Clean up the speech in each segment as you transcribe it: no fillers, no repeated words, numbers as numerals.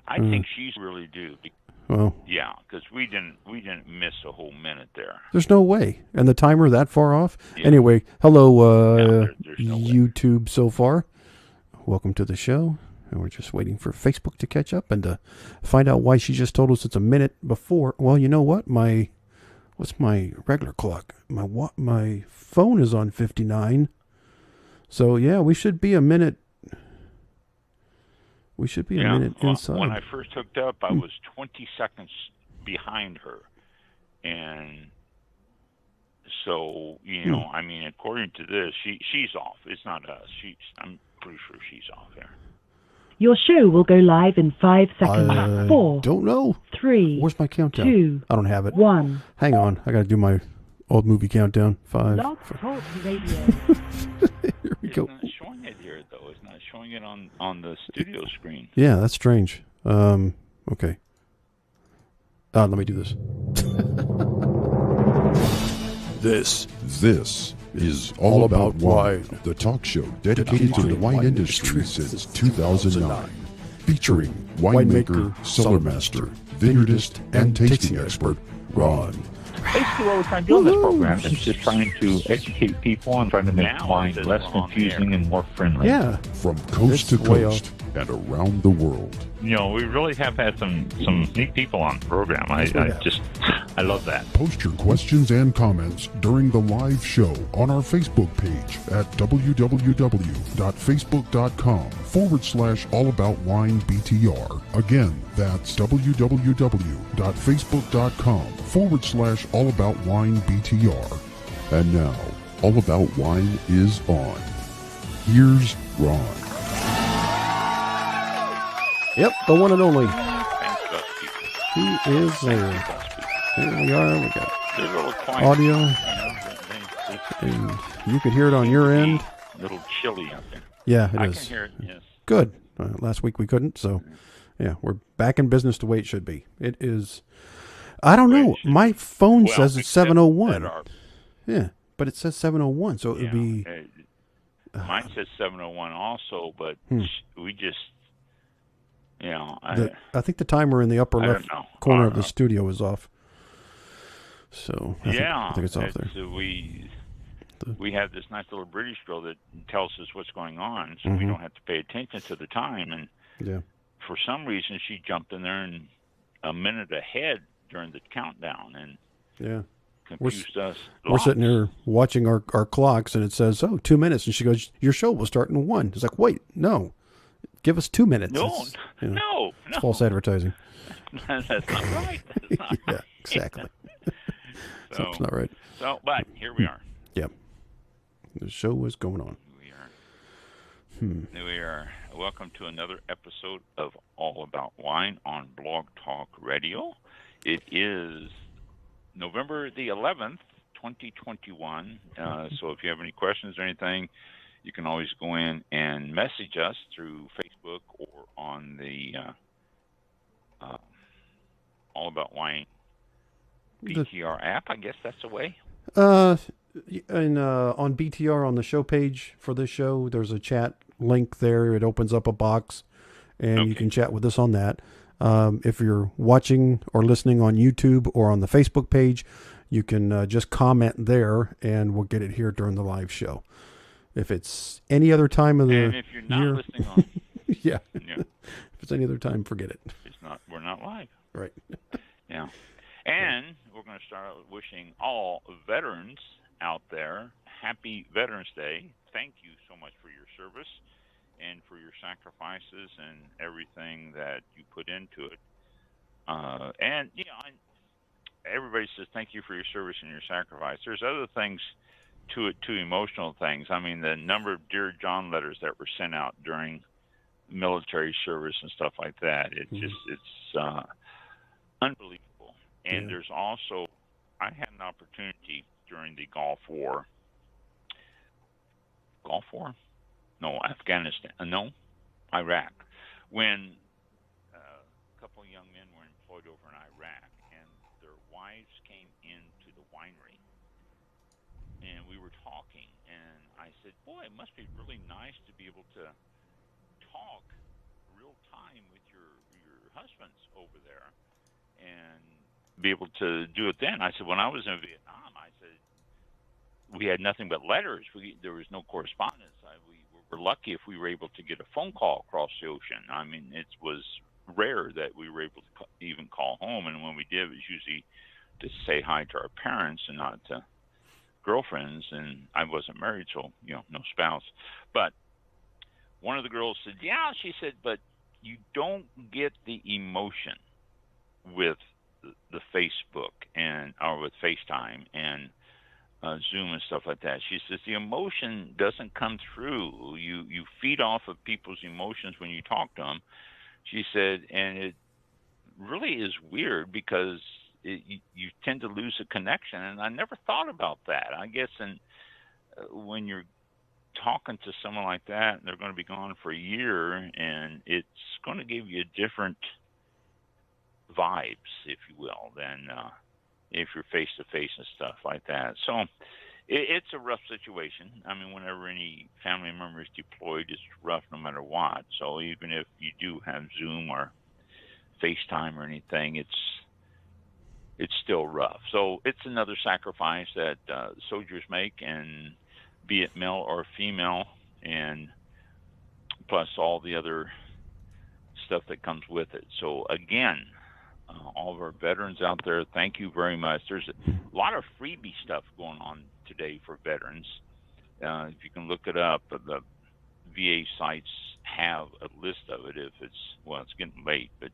I think she's really due. Well, yeah, because we didn't miss a whole minute there. There's no way. And the timer that far off? Yeah. Anyway, hello, there's no way. YouTube so far. Welcome to the show. And we're just waiting for Facebook to catch up and to find out why she just told us it's a minute before. Well, you know what? What's my regular clock? My phone is on 59. So, yeah, we should be a minute. We should be a minute inside. When I first hooked up, I was 20 seconds behind her. And so, I mean, according to this, she's off. It's not us. I'm pretty sure she's off there. Your show will go live in 5 seconds. 4. Don't know. 3. Where's my countdown? 2. I don't have it. 1. Hang on. I got to do my old movie countdown. 5. Blog Talk Radio. Here we go. It's not showing it here, though. It's not showing it on the studio screen. Yeah, that's strange. Okay. Let me do this. This is All About Wine, the talk show dedicated to the wine industry since 2009. Featuring winemaker, cellar master, vineyardist, and tasting expert, Ron. Basically, what we're trying to do in this program is just trying to educate people and trying to make wine less confusing and more friendly. Yeah. From coast to coast and around the world. We really have had some neat people on the program. I love that. Post your questions and comments during the live show on our Facebook page at www.facebook.com/allaboutwinebtr. Again, that's www.facebook.com/allaboutwinebtr. And now, All About Wine is on. Here's Ron. Yep, the one and only. Thanks, Gus people. He is there. Here we are. We got They're a little quiet. audio. They And you could hear it on your end. a little chilly out there. Yeah, it I is. can hear it, yes. Good. Last week we couldn't, so yeah, we're back in business the way it should be. It is. I don't know. My phone says it's 7:01. Yeah, but it says 7:01, so it would be. Mine says 7:01 also, but we just. I think the timer in the upper left corner of the studio is off. So I think it's off there. We have this nice little British girl that tells us what's going on, so we don't have to pay attention to the time. And for some reason, she jumped in there and a minute ahead during the countdown and confused us. We're sitting here watching our clocks, and it says, 2 minutes. And she goes, your show will start in 1. It's like, wait, no. Give us 2 minutes. No. It's false advertising. That's not right. That's not right. Exactly. That's not right. So, but here we are. Yeah. The show is going on. We are. Welcome to another episode of All About Wine on Blog Talk Radio. It is November the 11th, 2021. So if you have any questions or anything, you can always go in and message us through Facebook or on the All About Wine BTR app. I guess that's the way. And on BTR on the show page for this show, there's a chat link there. It opens up a box, and you can chat with us on that. If you're watching or listening on YouTube or on the Facebook page, you can just comment there, and we'll get it here during the live show. If it's any other time of the year... And if you're not listening on... If it's any other time, forget it. We're not live. Right. Yeah. And we're going to start out with wishing all veterans out there happy Veterans Day. Thank you so much for your service and for your sacrifices and everything that you put into it. And everybody says thank you for your service and your sacrifice. There's other things to it, too, emotional things. I mean, the number of Dear John letters that were sent out during military service and stuff like that. It's unbelievable. And there's also, I had an opportunity during the Gulf War. No, Afghanistan. No, Iraq. When a couple of young men were employed over in Iraq, and their wives came into the winery, and we were talking, and I said, boy, it must be really nice to be able to talk real time with your husband. over there and be able to do it then. I said, when I was in Vietnam, I said, we had nothing but letters. There was no correspondence. We were lucky if we were able to get a phone call across the ocean. I mean, it was rare that we were able to even call home, and when we did, it was usually to say hi to our parents and not to girlfriends. And I wasn't married, so no spouse. But one of the girls said, "Yeah," she said, "but you don't get the emotion with the Facebook or with FaceTime and Zoom and stuff like that." She says the emotion doesn't come through. You feed off of people's emotions when you talk to them. She said, and it really is weird because you tend to lose a connection. And I never thought about that. I guess when you're talking to someone like that, and they're going to be gone for a year, and it's going to give you different vibes, if you will, than if you're face to face and stuff like that. So it's a rough situation. I mean, whenever any family member is deployed, it's rough no matter what. So even if you do have Zoom or FaceTime or anything, it's still rough. So it's another sacrifice that soldiers make, and be it male or female, and plus all the other stuff that comes with it. So again, all of our veterans out there, thank you very much. There's a lot of freebie stuff going on today for veterans. If you can look it up, the VA sites have a list of it. It's getting late, but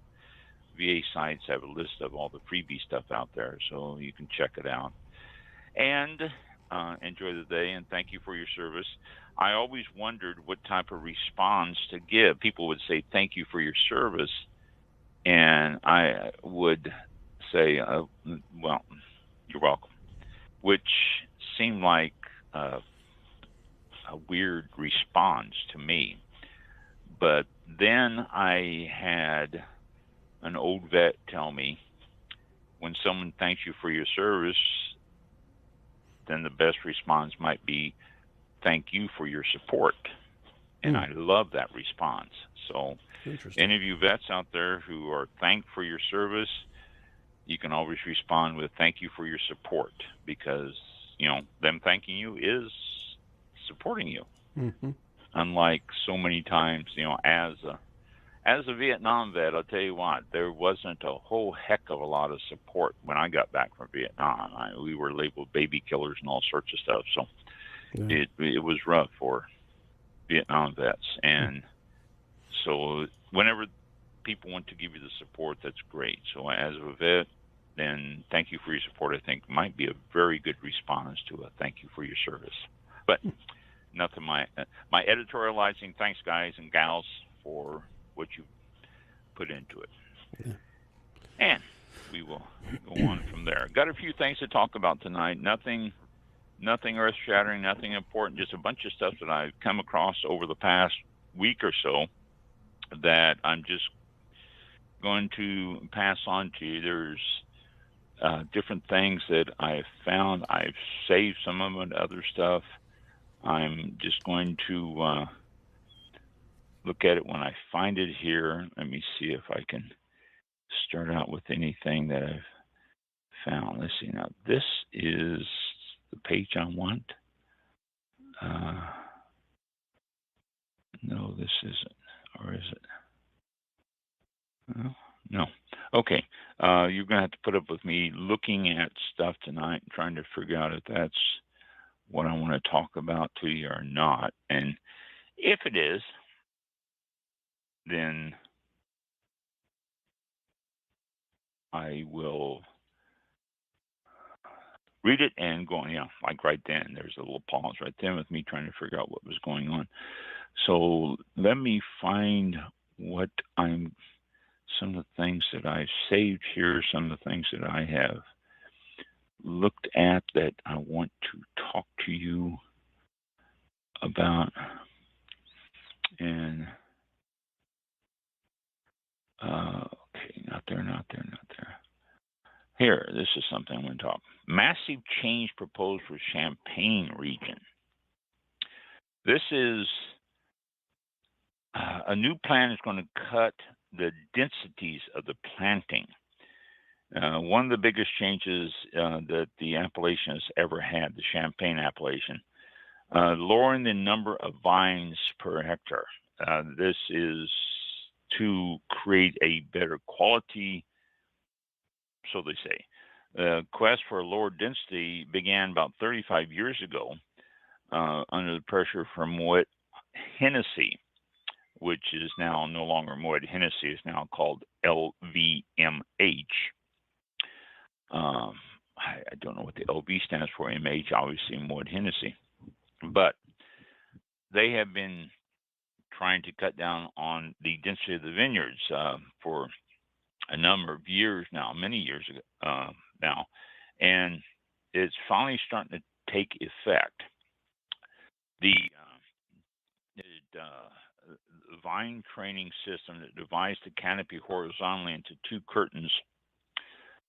VA sites have a list of all the freebie stuff out there, so you can check it out. And enjoy the day, and thank you for your service. I always wondered what type of response to give. People would say, "Thank you for your service," and I would say, "Well, you're welcome," which seemed like a weird response to me. But then I had an old vet tell me, when someone thanks you for your service, then the best response might be, "Thank you for your support." And I love that response. So any of you vets out there who are thanked for your service, you can always respond with "thank you for your support," because them thanking you is supporting you. Mm-hmm. Unlike so many times, as a Vietnam vet, I'll tell you what, there wasn't a whole heck of a lot of support when I got back from Vietnam. We were labeled baby killers and all sorts of stuff. So it was rough for Vietnam vets. And so whenever people want to give you the support, that's great. So as a vet, then thank you for your support, I think might be a very good response to a thank you for your service. But nothing, my editorializing. Thanks, guys and gals, for what you put into it. Yeah. And we will go on from there. Got a few things to talk about tonight. Nothing earth-shattering, nothing important, just a bunch of stuff that I've come across over the past week or so that I'm just going to pass on to you. There's different things that I've found. I've saved some of them and other stuff. I'm just going to look at it when I find it here. Let me see if I can start out with anything that I've found. Let's see. Now, this is the page I want. No, this isn't. Or is it? No. Okay. You're going to have to put up with me looking at stuff tonight and trying to figure out if that's what I want to talk about to you or not. And if it is, then I will read it and go on. Yeah, like right then. There's a little pause right then with me trying to figure out what was going on. So let me find some of the things that I've saved here, some of the things that I have looked at that I want to talk to you about. And okay, not there. Here, this is something I'm going to talk. Massive change proposed for Champagne region. This is a new plan is going to cut the densities of the planting. One of the biggest changes that the appellation has ever had, the Champagne appellation, lowering the number of vines per hectare. This is to create a better quality, so they say. The quest for lower density began about 35 years ago under the pressure from Moet Hennessy, which is now no longer Moet Hennessy, is now called LVMH. I don't know what the LV stands for. MH, obviously Moet Hennessy. But they have been trying to cut down on the density of the vineyards for a number of years now, many years ago now, and it's finally starting to take effect. The vine training system that divides the canopy horizontally into two curtains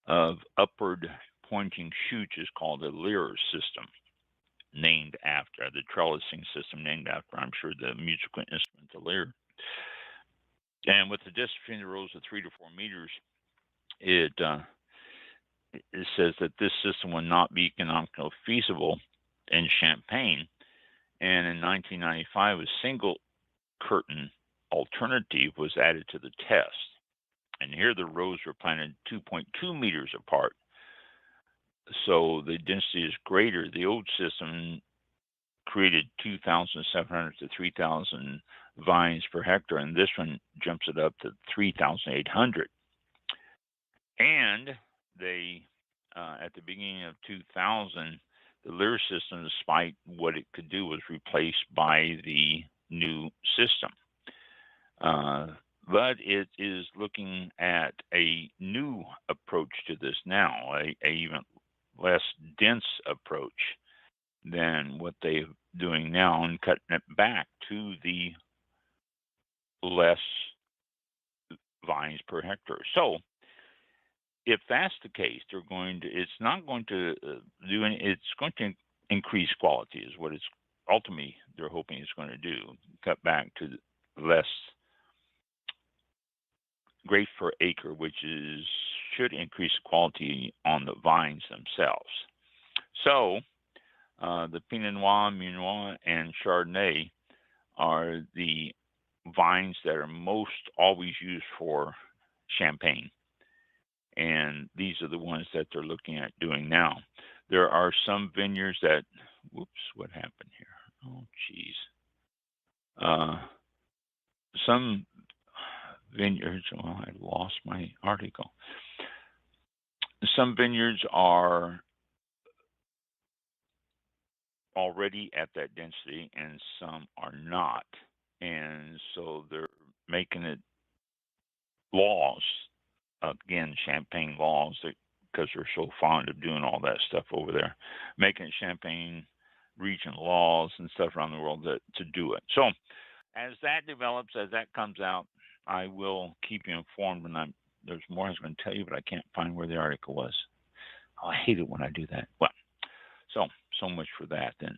of upward pointing shoots is called a lyre system, named after the trellising system, named after, I'm sure, the musical instrument, the lyre. And with the distance between the rows of 3 to 4 meters, it says that this system will not be economically feasible in Champagne. And in 1995, a single curtain alternative was added to the test. And here the rows were planted 2.2 meters apart. So the density is greater. The old system created 2,700 to 3,000 vines per hectare, and this one jumps it up to 3,800. And they, at the beginning of 2000, the lyre system, despite what it could do, was replaced by the new system. But it is looking at a new approach to this now, a even less dense approach than what they're doing now, and cutting it back to the less vines per hectare. So if that's the case, it's not going to do any, it's going to increase quality is what it's ultimately they're hoping it's going to do, cut back to less grape per acre, which should increase quality on the vines themselves. So the Pinot Noir, Meunier, and Chardonnay are the vines that are most always used for Champagne. And these are the ones that they're looking at doing now. There are some vineyards that, whoops, what happened here? Oh, geez. Some vineyards, well, I lost my article. Some vineyards are already at that density and some are not. And so they're making it laws, again, Champagne laws, because they're so fond of doing all that stuff over there, making Champagne region laws and stuff around the world to do it. So as that develops, as that comes out, I will keep you informed. And there's more I was going to tell you, but I can't find where the article was. Oh, I hate it when I do that. Well, so much for that then.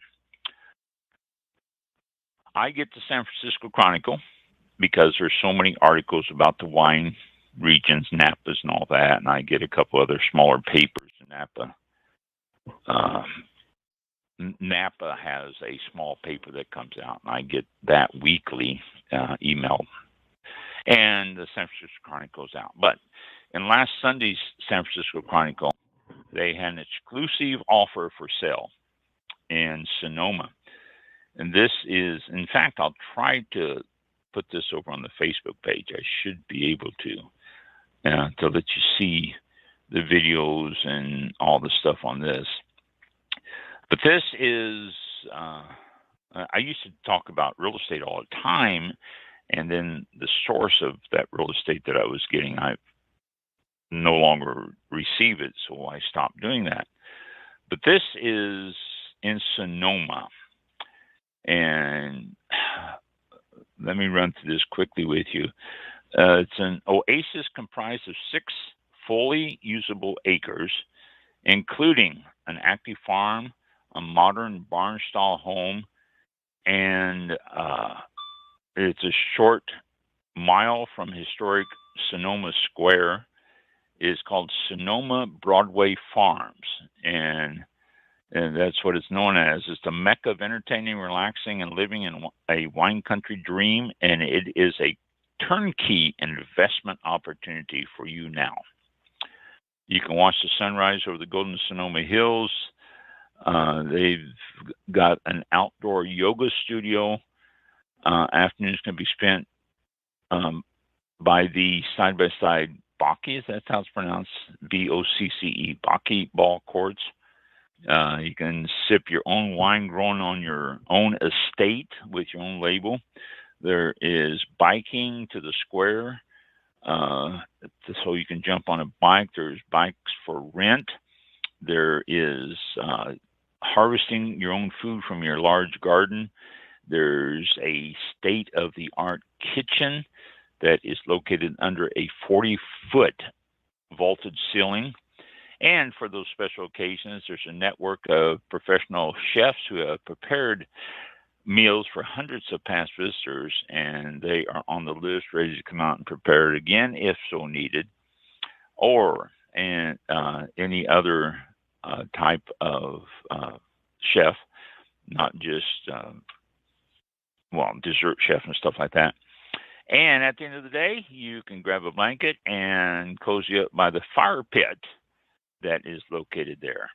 I get the San Francisco Chronicle because there's so many articles about the wine regions, Napas and all that, and I get a couple other smaller papers in Napa. Napa has a small paper that comes out, and I get that weekly email. And the San Francisco Chronicle goes out. But in last Sunday's San Francisco Chronicle, they had an exclusive offer for sale in Sonoma. And this is, in fact, I'll try to put this over on the Facebook page. I should be able to let you see the videos and all the stuff on this. But this is, I used to talk about real estate all the time, and then the source of that real estate that I was getting, I no longer receive it, so I stopped doing that. But this is in Sonoma, and let me run through this quickly with you. It's an oasis comprised of 6 fully usable acres, including an active farm, a modern barn-style home, and it's a short mile from historic Sonoma Square is called Sonoma Broadway Farms, and that's what it's known as. It's the mecca of entertaining, relaxing, and living in a wine country dream, and it is a turnkey investment opportunity for you now. You can watch the sunrise over the Golden Sonoma Hills. They've got an outdoor yoga studio. Afternoons can be spent by the side-by-side Bocce, that's how it's pronounced, Bocce, Bocce ball courts. You can sip your own wine grown on your own estate with your own label. There is biking to the square, so you can jump on a bike. There's bikes for rent. There is harvesting your own food from your large garden. There's a state-of-the-art kitchen that is located under a 40-foot vaulted ceiling. And for those special occasions, there's a network of professional chefs who have prepared meals for hundreds of past visitors, and they are on the list, ready to come out and prepare it again if so needed, or any other type of chef, not just dessert chef and stuff like that. And at the end of the day, you can grab a blanket and cozy up by the fire pit that is located there.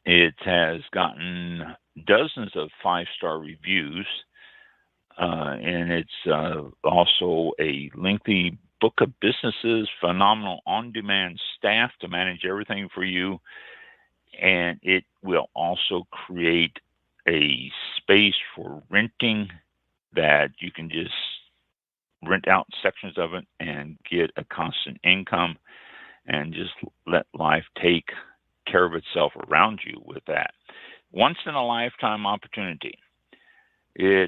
It has gotten dozens of 5-star reviews, and it's also a lengthy book of businesses, phenomenal on-demand staff to manage everything for you, and it will also create a space for renting that you can just rent out sections of it and get a constant income and just let life take care of itself around you with that. Once in a lifetime opportunity. They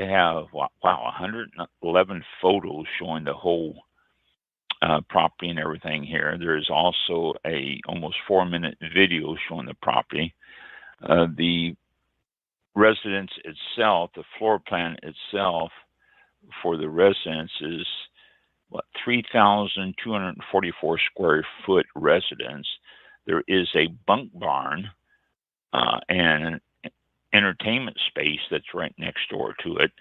have 111 photos showing the whole property and everything here. There's also a almost 4-minute video showing the property. The residence itself, the floor plan itself for the residence is 3,244 square foot residence. There is a bunk barn and an entertainment space that's right next door to it.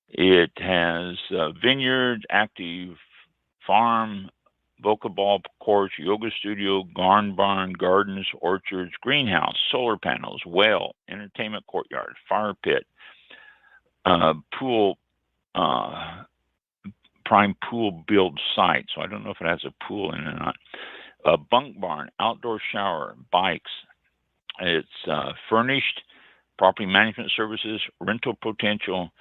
It has a vineyard, active farm, bocce courts, yoga studio, barn, gardens, orchards, greenhouse, solar panels, well, entertainment courtyard, fire pit, pool, prime pool build site. So I don't know if it has a pool in it or not. A bunk barn, outdoor shower, bikes. It's furnished, property management services, rental potential,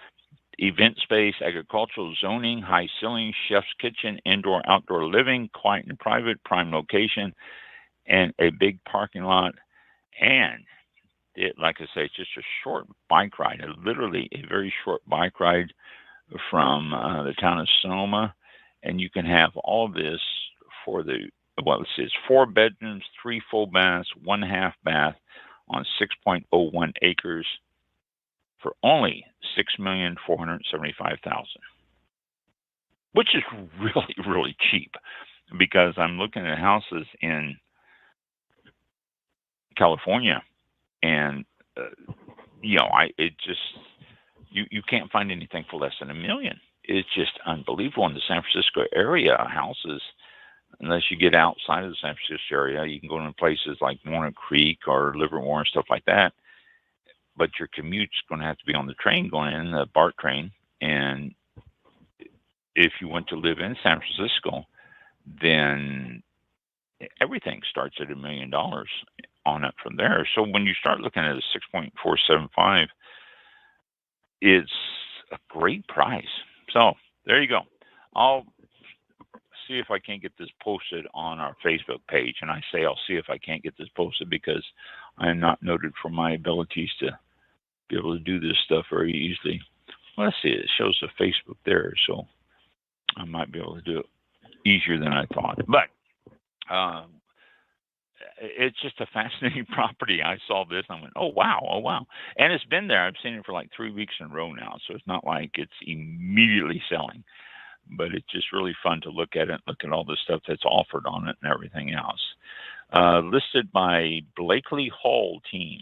event space, agricultural zoning, high ceilings, chef's kitchen, indoor, outdoor living, quiet and private, prime location, and a big parking lot. And it, like I say, it's just a short bike ride, literally a very short bike ride from the town of Sonoma. And you can have all of this for it's 4 bedrooms, 3 full baths, 1 half bath on 6.01 acres for only $6,475,000, which is really, really cheap, because I'm looking at houses in California, and you can't find anything for less than $1 million. It's just unbelievable in the San Francisco area. Houses, unless you get outside of the San Francisco area, you can go to places like Walnut Creek or Livermore and stuff like that. But your commute's going to have to be on the train going in, the BART train. And if you want to live in San Francisco, then everything starts at $1 million on up from there. So when you start looking at a 6.475, it's a great price. So there you go. I'll see if I can't get this posted on our Facebook page. And I say I'll see if I can't get this posted because I am not noted for my abilities to be able to do this stuff very easily. Well, let's see. It shows the Facebook there, so I might be able to do it easier than I thought. But it's just a fascinating property. I saw this, and I went, oh wow, and it's been there. I've seen it for like 3 weeks in a row now, so it's not like it's immediately selling, but it's just really fun to look at it, look at all the stuff that's offered on it and everything else. Listed by Blakely Hall team.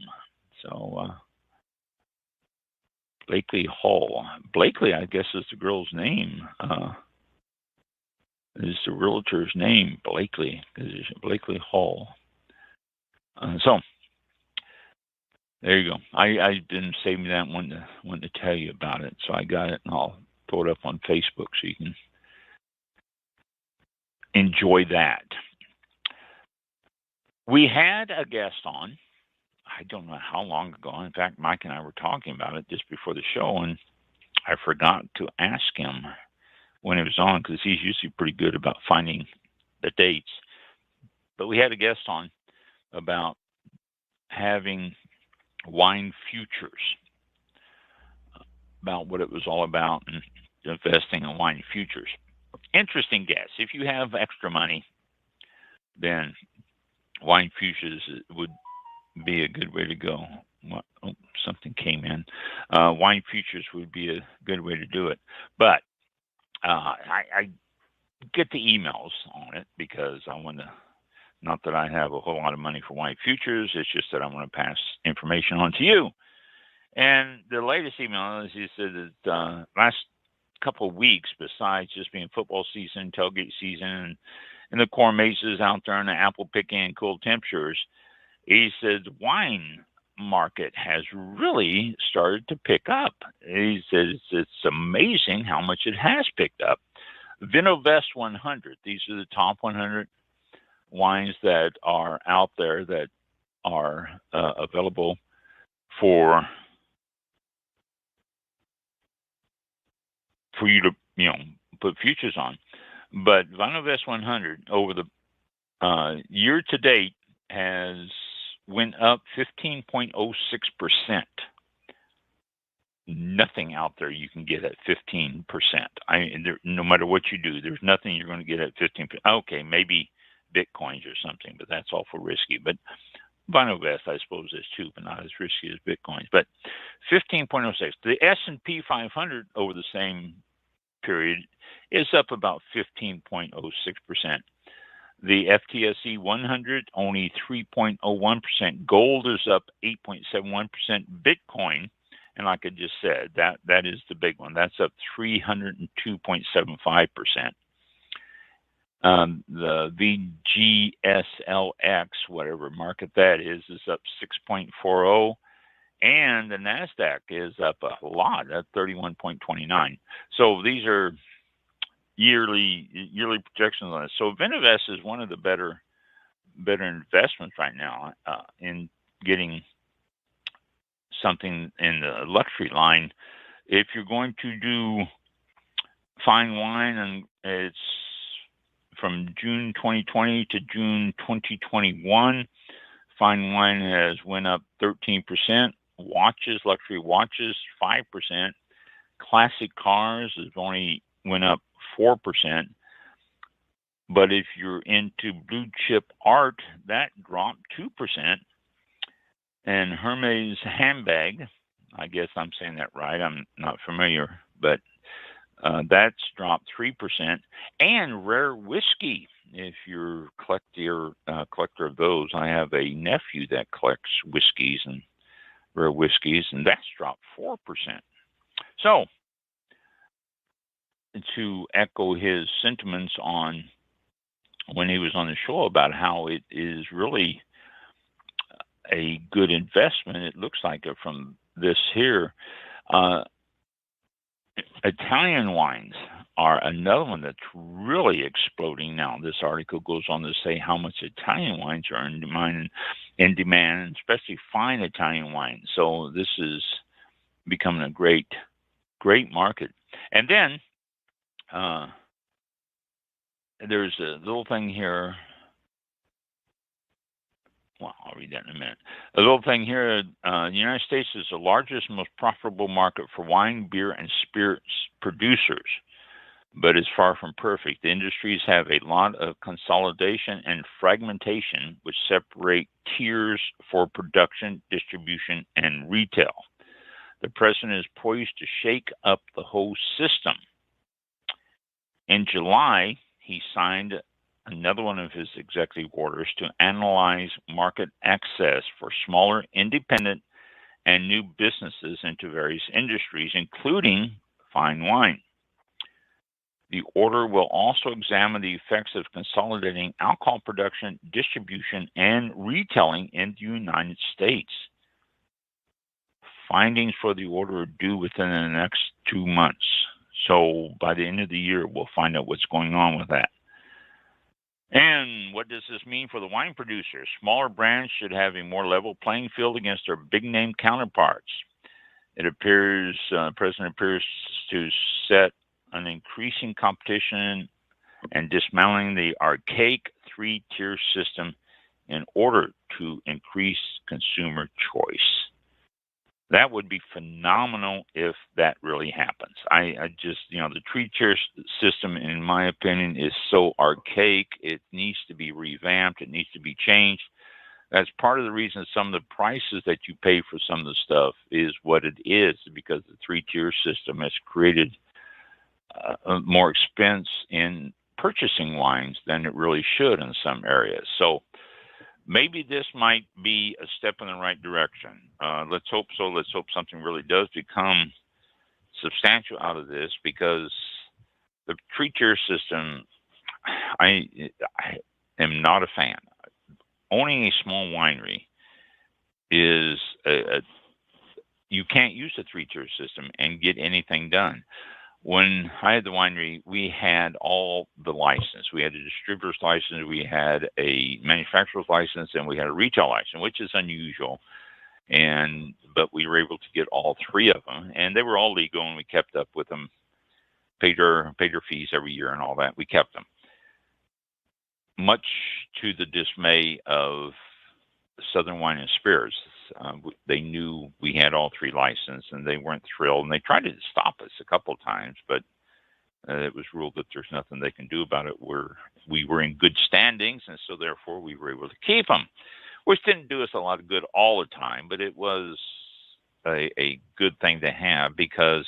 So Blakely Hall. Blakely, I guess, is the girl's name. Is the realtor's name Blakely? Blakely Hall. So there you go. I didn't save me that one to tell you about it, so I got it, and I'll throw it up on Facebook so you can enjoy that. We had a guest on, I don't know how long ago. In fact, Mike and I were talking about it just before the show, and I forgot to ask him when he was on, because he's usually pretty good about finding the dates. But we had a guest on about having wine futures, about what it was all about and investing in wine futures. Interesting guess. If you have extra money, then wine futures would be a good way to go. Oh, something came in. Wine futures would be a good way to do it. But I get the emails on it because I want to, not that I have a whole lot of money for wine futures, it's just that I want to pass information on to you. And the latest email is, he said that last couple of weeks, besides just being football season, tailgate season, and the corn mazes out there and the apple picking and cool temperatures, he said the wine market has really started to pick up. He says it's amazing how much it has picked up. VinoVest 100, these are the top 100 wines that are out there that are available for you to, put futures on. But VinoVest 100 over the year to date has went up 15.06%. Nothing out there you can get at 15%. No matter what you do, there's nothing you're going to get at 15%. Okay, maybe Bitcoins or something, but that's awful risky. But VinoVest, I suppose, is too, but not as risky as Bitcoins. But 15.06. The S&P 500 over the same period is up about 15.06%. The FTSE 100 only 3.01%. Gold is up 8.71%. Bitcoin, and like I just said, that is the big one. That's up 302.75%. The VGSLX, whatever market that is up 6.40. And the NASDAQ is up a lot at 31.29. So these are yearly projections on this. So VinoVest is one of the better investments right now in getting something in the luxury line. If you're going to do fine wine, and it's from June 2020 to June 2021, fine wine has went up 13%. Watches, luxury watches, 5%. Classic cars has only went up 4%. But if you're into blue chip art, that dropped 2%. And Hermes handbag, I guess I'm saying that right, I'm not familiar, but that's dropped 3%. And rare whiskey, if you're a collector of those, I have a nephew that collects whiskeys and rare whiskeys, and that's dropped 4%. So, to echo his sentiments on when he was on the show about how it is really a good investment, it looks like it from this here. Italian wines are another one that's really exploding now. This article goes on to say how much Italian wines are in demand, especially fine Italian wines. So this is becoming a great market. And then there's a little thing here. Well, I'll read that in a minute. A little thing here. The United States is the largest and most profitable market for wine, beer, and spirits producers. but is far from perfect. The industries have a lot of consolidation and fragmentation, which separate tiers for production, distribution, and retail. The president is poised to shake up the whole system. In July, he signed another one of his executive orders to analyze market access for smaller, independent, and new businesses into various industries, including fine wine. The order will also examine the effects of consolidating alcohol production, distribution, and retailing in the United States. Findings for the order are due within the next 2 months. So by the end of the year, we'll find out what's going on with that. And what does this mean for the wine producers? Smaller brands should have a more level playing field against their big-name counterparts. It appears, the president appears to set an increasing competition and dismantling the archaic three-tier system in order to increase consumer choice. That would be phenomenal if that really happens. I just, the three-tier system, in my opinion, is so archaic. It needs to be revamped. It needs to be changed. That's part of the reason some of the prices that you pay for some of the stuff is what it is, because the three-tier system has created more expense in purchasing wines than it really should in some areas. So maybe this might be a step in the right direction. Let's hope so. Let's hope something really does become substantial out of this, because the three-tier system, I am not a fan. Owning a small winery is you can't use the three-tier system and get anything done. When I had the winery, we had all the license. We had a distributor's license, we had a manufacturer's license, and we had a retail license, which is unusual. But we were able to get all three of them, and they were all legal, and we kept up with them, paid their fees every year and all that. We kept them. Much to the dismay of Southern Wine and Spirits, they knew we had all three licenses, and they weren't thrilled, and they tried to stop us a couple of times, but it was ruled that there's nothing they can do about it. We were in good standings, and so therefore we were able to keep them, which didn't do us a lot of good all the time, but it was a good thing to have, because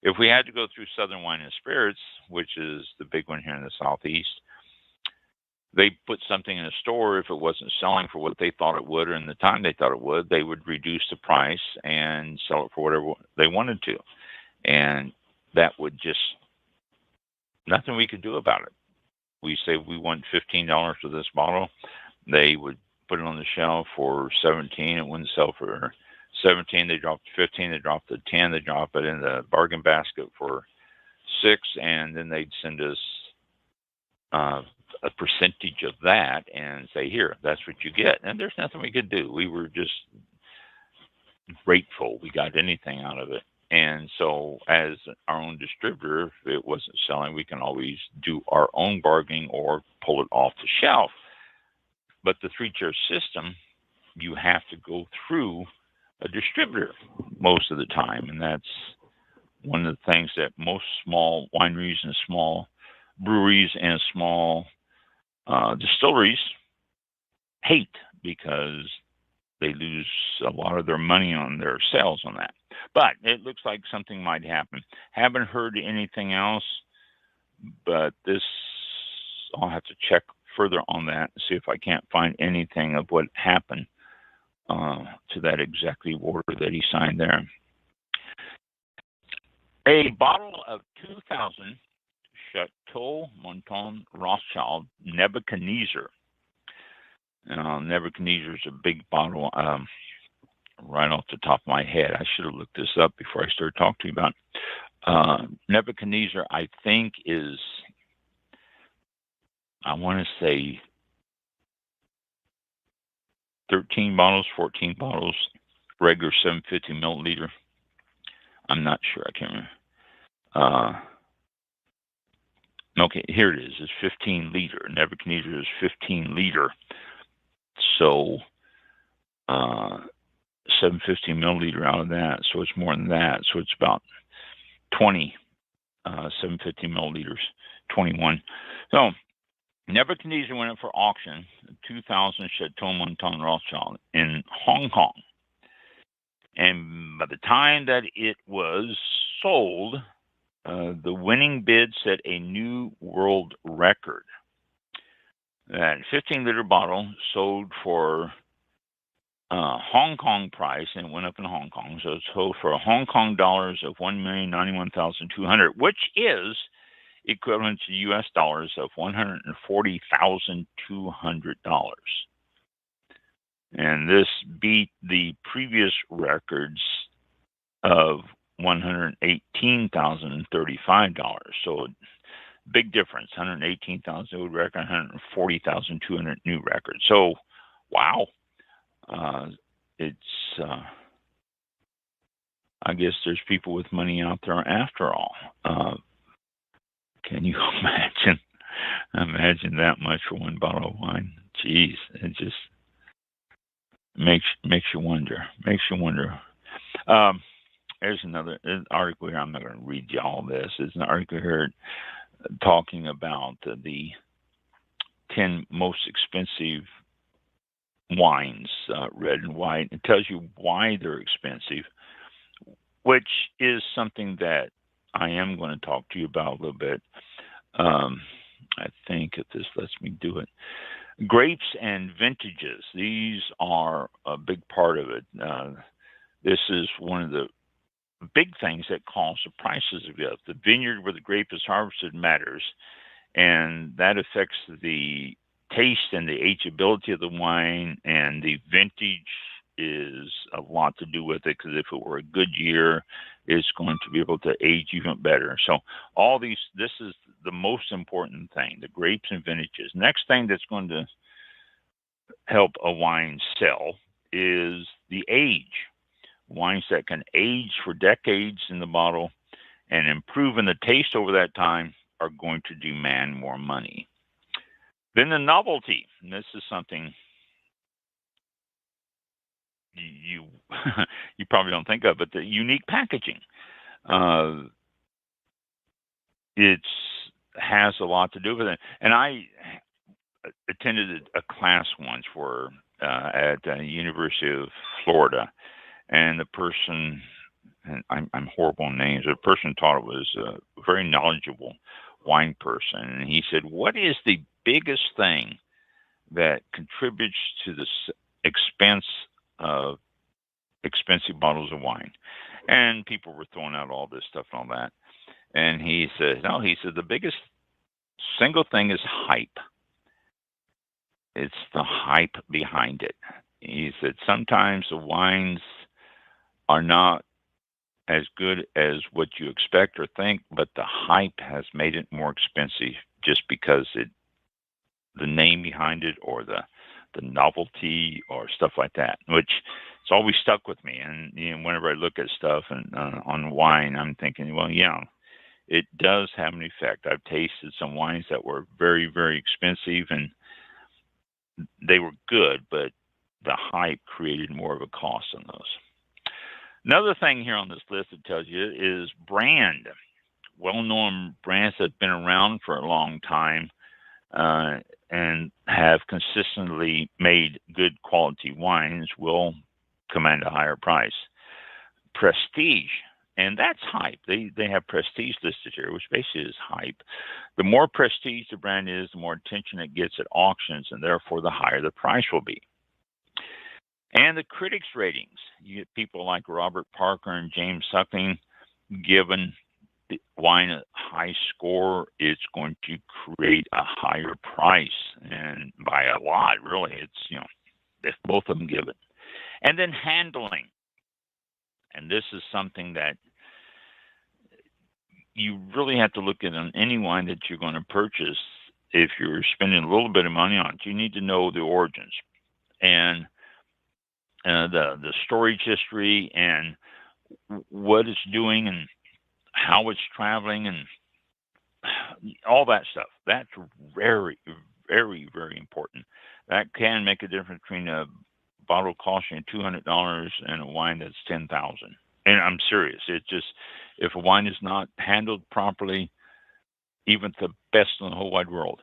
if we had to go through Southern Wine and Spirits, which is the big one here in the Southeast, they put something in a store. If it wasn't selling for what they thought it would, or in the time they thought it would, they would reduce the price and sell it for whatever they wanted to. And that would just, nothing we could do about it. We say we want $15 for this bottle. They would put it on the shelf for $17. It wouldn't sell for $17. They dropped to $15. They dropped to $10. They drop it in the bargain basket for $6, and then they'd send us a percentage of that and say, here, that's what you get. And there's nothing we could do. We were just grateful we got anything out of it. And so as our own distributor, if it wasn't selling, we can always do our own bargaining or pull it off the shelf. But the three-tier system, you have to go through a distributor most of the time. And that's one of the things that most small wineries and small breweries and small distilleries hate, because they lose a lot of their money on their sales on that. But it looks like something might happen. Haven't heard anything else, but this, I'll have to check further on that and see if I can't find anything of what happened to that executive order that he signed there. A bottle of 2000 Chateau Mouton Rothschild Nebuchadnezzar. Nebuchadnezzar is a big bottle. Right off the top of my head, I should have looked this up before I started talking to you about Nebuchadnezzar. I think is, I want to say 13 bottles, 14 bottles, regular 750 milliliter. I'm not sure. I can't remember. Okay, here it is. It's 15 liter. Nebuchadnezzar is 15 liter. So 750 milliliter out of that. So it's more than that. So it's about 20 750 milliliters, 21. So Nebuchadnezzar went up for auction, 2000 Chateau Monton Rothschild in Hong Kong. And by the time that it was sold, the winning bid set a new world record. That 15-liter bottle sold for Hong Kong price, and it went up in Hong Kong. So it sold for Hong Kong dollars of 1,091,200, which is equivalent to U.S. dollars of $140,200. And this beat the previous records of $118,035. So big difference, 118,000 old record, 140,200 new record. So, wow. It's, I guess there's people with money out there after all. Can you imagine that much for one bottle of wine? Jeez, it just makes you wonder. There's another article here. I'm not going to read you all this. There's an article here talking about the 10 most expensive wines, red and white. It tells you why they're expensive, which is something that I am going to talk to you about a little bit. I think if this lets me do it. Grapes and vintages. These are a big part of it. This is one of the big things that cause the prices of it. The vineyard where the grape is harvested matters, and that affects the taste and the ageability of the wine, and the vintage is a lot to do with it, because if it were a good year, it's going to be able to age even better. So all these, this is the most important thing, the grapes and vintages. Next thing that's going to help a wine sell is the age. Wines that can age for decades in the bottle and improve in the taste over that time are going to demand more money. Then the novelty, and this is something you you probably don't think of, but the unique packaging. It has a lot to do with it. And I attended a class once for at the University of Florida, and the person, and I'm horrible on names, the person taught it was a very knowledgeable wine person, and he said, "What is the biggest thing that contributes to the expense of expensive bottles of wine?" And people were throwing out all this stuff and all that. And he said, no, he said, the biggest single thing is hype. It's the hype behind it. He said, sometimes the wines are not as good as what you expect or think, but the hype has made it more expensive just because the name behind it, or the novelty or stuff like that, which it's always stuck with me. And whenever I look at stuff and on wine, I'm thinking, well, yeah, it does have an effect. I've tasted some wines that were very, very expensive, and they were good, but the hype created more of a cost on those. Another thing here on this list that tells you is brand. Well-known brands that have been around for a long time and have consistently made good quality wines will command a higher price. Prestige, and that's hype. They have prestige listed here, which basically is hype. The more prestige the brand is, the more attention it gets at auctions, and therefore the higher the price will be. And the critics' ratings. You get people like Robert Parker and James Suckling giving the wine a high score. It's going to create a higher price, and by a lot, really. It's, if both of them give it. And then handling. And this is something that you really have to look at on any wine that you're going to purchase. If you're spending a little bit of money on it, you need to know the origins and the storage history and what it's doing and how it's traveling and all that stuff. That's very, very, very important. That can make a difference between a bottle costing $200 and a wine that's $10,000. and I'm serious. It just, if a wine is not handled properly, even the best in the whole wide world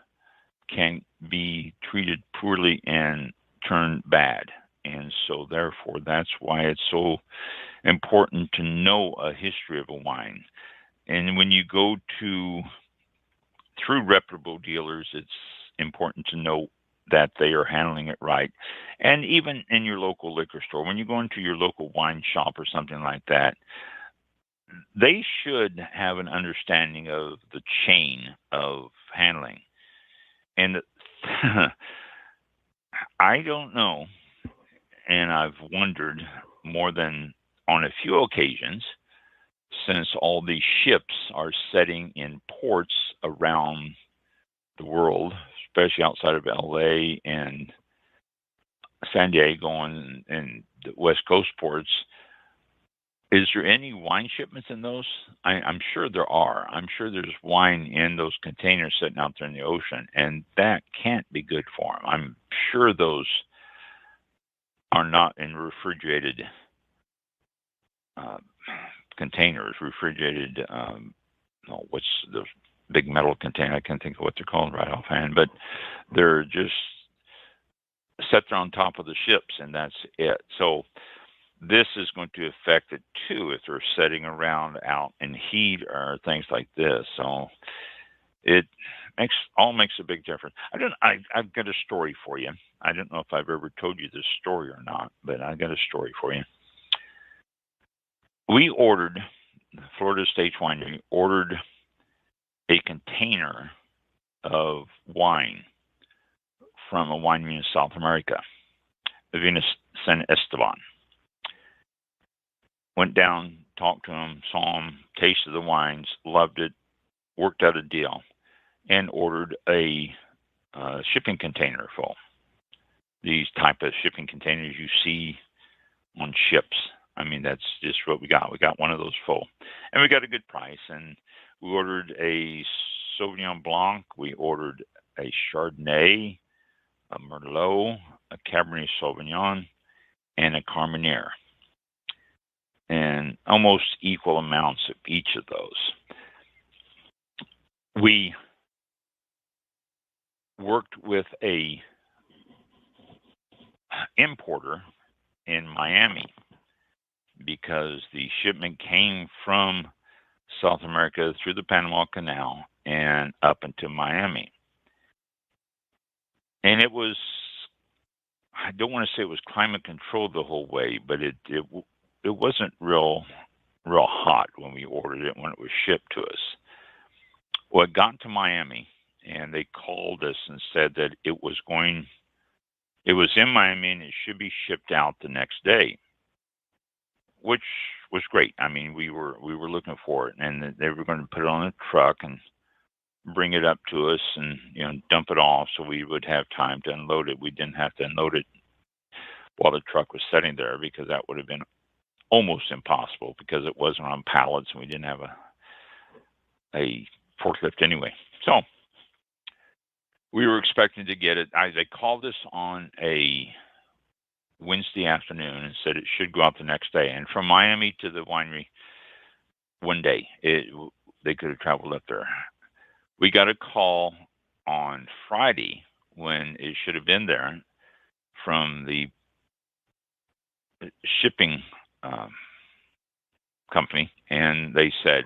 can be treated poorly and turn bad. And so therefore, that's why it's so important to know a history of a wine. And when you go through reputable dealers, it's important to know that they are handling it right. And even in your local liquor store, when you go into your local wine shop or something like that, they should have an understanding of the chain of handling. And I don't know, and I've wondered more than on a few occasions, since all these ships are setting in ports around the world, especially outside of LA and San Diego and the West Coast ports. Is there any wine shipments in those? I'm sure there are. I'm sure there's wine in those containers sitting out there in the ocean, and that can't be good for them. I'm sure those are not in refrigerated containers, what's those big metal container? I can't think of what they're called right offhand, but they're just set there on top of the ships, and that's it. So this is going to affect it too if they're setting around out in heat or things like this. So it makes a big difference. I've got a story for you. I don't know if I've ever told you this story or not, but I got a story for you. We ordered, Florida State Winery ordered a container of wine from a winery in South America, Vina San Esteban. Went down, talked to him, saw him, tasted the wines, loved it, worked out a deal, and ordered a shipping container full. These type of shipping containers you see on ships. I mean, that's just what we got. We got one of those full. And we got a good price. And we ordered a Sauvignon Blanc. We ordered a Chardonnay, a Merlot, a Cabernet Sauvignon, and a Carmenere. And almost equal amounts of each of those. We worked with a importer in Miami because the shipment came from South America through the Panama Canal and up into Miami. And it was, I don't want to say it was climate controlled the whole way, but it wasn't real hot when we ordered it, when it was shipped to us. Well, it got to Miami, and they called us and said that it was in Miami and it should be shipped out the next day, which was great. I mean, we were looking for it, and they were going to put it on a truck and bring it up to us and dump it off so we would have time to unload it. We didn't have to unload it while the truck was sitting there because that would have been almost impossible because it wasn't on pallets and we didn't have a forklift anyway. So we were expecting to get it. They called us on a Wednesday afternoon and said it should go out the next day. And from Miami to the winery, one day, they could have traveled up there. We got a call on Friday when it should have been there from the shipping company, and they said,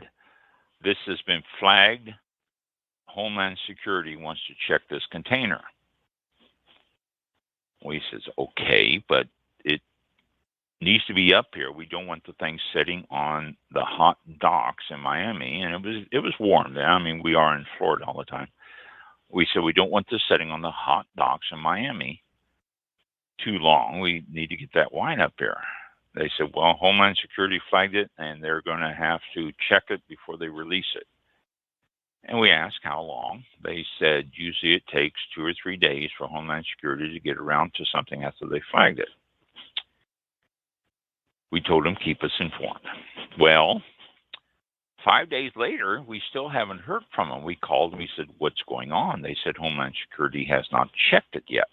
this has been flagged. Homeland Security wants to check this container. We says, okay, but it needs to be up here. We don't want the thing sitting on the hot docks in Miami. And it was warm there. I mean, we are in Florida all the time. We said, we don't want this sitting on the hot docks in Miami too long. We need to get that wine up here. They said, well, Homeland Security flagged it, and they're going to have to check it before they release it. And we asked how long. They said usually it takes 2 or 3 days for Homeland Security to get around to something after they flagged it. We told them, keep us informed. Well, 5 days later, we still haven't heard from them. We called and we said, what's going on? They said Homeland Security has not checked it yet.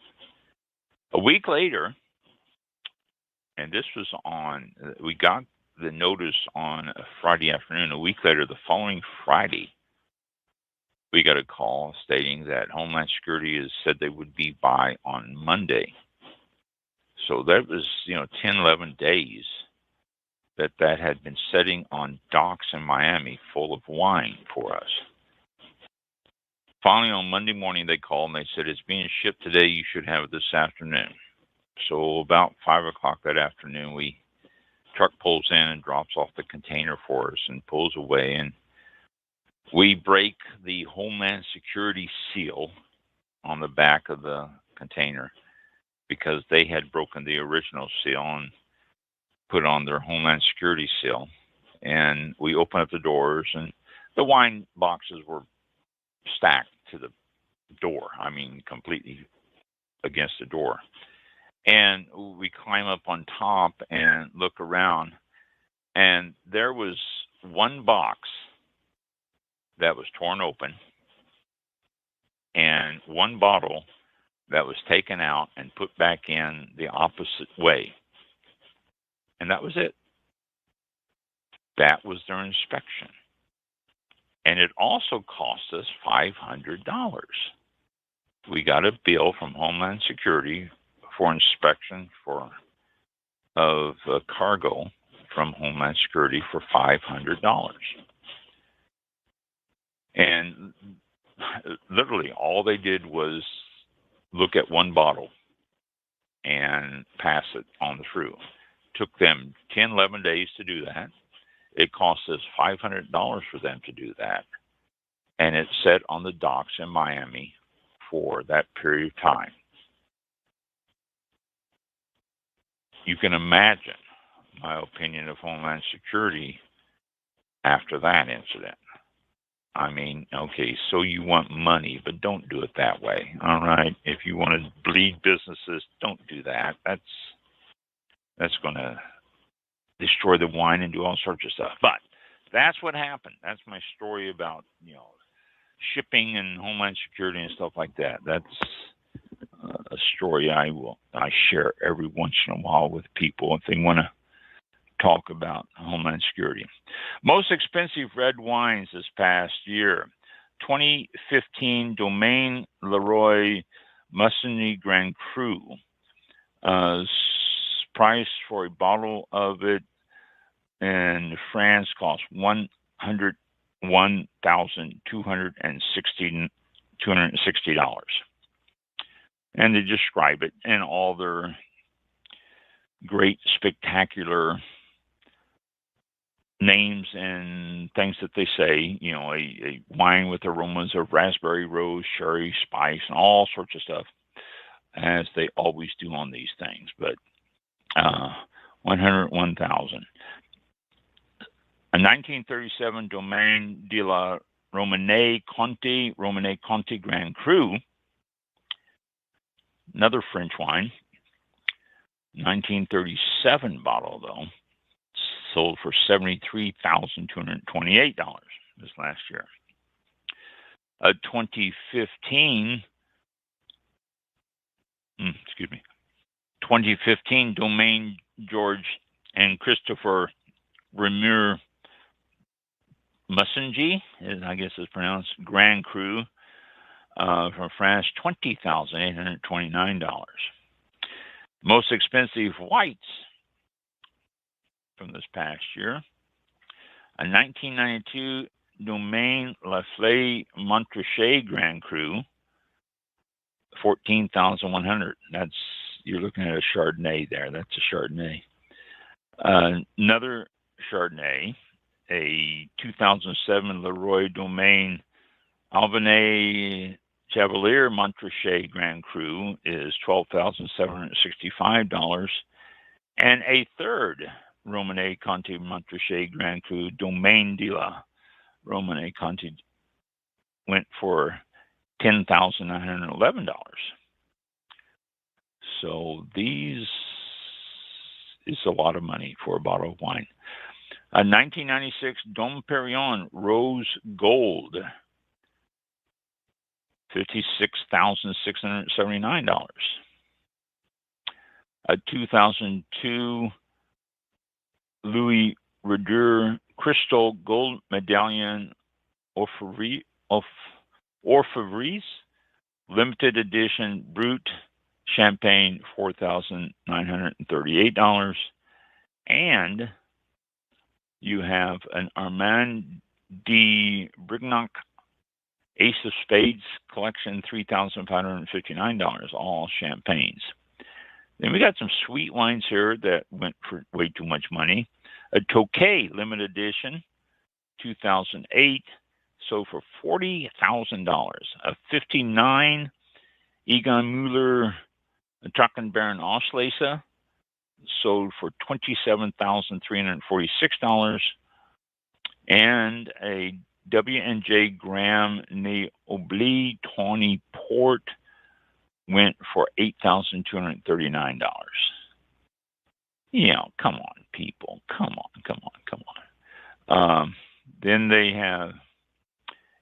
A week later, and this was we got the notice on a Friday afternoon. A week later, the following Friday, we got a call stating that Homeland Security has said they would be by on Monday. So that was, 10, 11 days that had been sitting on docks in Miami full of wine for us. Finally, on Monday morning, they called and they said, it's being shipped today. You should have it this afternoon. So about 5 o'clock that afternoon, truck pulls in and drops off the container for us and pulls away. And we break the Homeland Security seal on the back of the container because they had broken the original seal and put on their Homeland Security seal. And we open up the doors, and the wine boxes were stacked to the door. I mean, completely against the door. And we climb up on top and look around, and there was one box that was torn open and one bottle that was taken out and put back in the opposite way. And that was it. That was their inspection. And it also cost us $500. We got a bill from Homeland Security for inspection of cargo from Homeland Security for $500. And literally all they did was look at one bottle and pass it on through. Took them 10, 11 days to do that. It cost us $500 for them to do that. And it sat on the docks in Miami for that period of time. You can imagine my opinion of Homeland Security after that incident. I mean, okay, so you want money, but don't do it that way. All right. If you want to bleed businesses, don't do that. That's going to destroy the wine and do all sorts of stuff. But that's what happened. That's my story about, shipping and Homeland Security and stuff like that. That's a story I share every once in a while with people if they want to talk about Homeland Security. Most expensive red wines this past year. 2015 Domaine Leroy Musigny Grand Cru. Price for a bottle of it in France cost $101,260. And they describe it in all their great, spectacular names and things that they say, a wine with aromas of raspberry, rose, sherry, spice, and all sorts of stuff, as they always do on these things. But 101,000. A 1937 Domaine de la Romanée Conti Grand Cru, another French wine, 1937 bottle though, sold for $73,228 this last year. A 2015 Domaine George and Christopher Remur Musigny, I guess it's pronounced, Grand Cru, from France, $20,829. Most expensive whites from this past year. A 1992 Domaine Lafay Montrachet Grand Cru, $14,100. You're looking at a Chardonnay there. That's a Chardonnay. Another Chardonnay, a 2007 Leroy Domaine Albanais Chevalier Montrachet Grand Cru is $12,765. And a third Romanée Conti Montrachet Grand Cru, Domaine de la Romanée Conti, went for $10,911. So these is a lot of money for a bottle of wine. A 1996 Dom Perignon Rose Gold, $56,679. A 2002 Louis Redur Crystal Gold Medallion Orfevrees, limited edition Brut Champagne, $4,938. And you have an Armand de Brignac Ace of Spades collection, $3,559, all champagnes. Then we got some sweet wines here that went for way too much money. A Tokay limited edition, 2008, sold for $40,000. A 59 Egon Müller Trockenbeeren Auslese sold for $27,346. And a W&J Graham Neobli Tawny Port went for $8,239. You know, come on, people. Come on. Then they have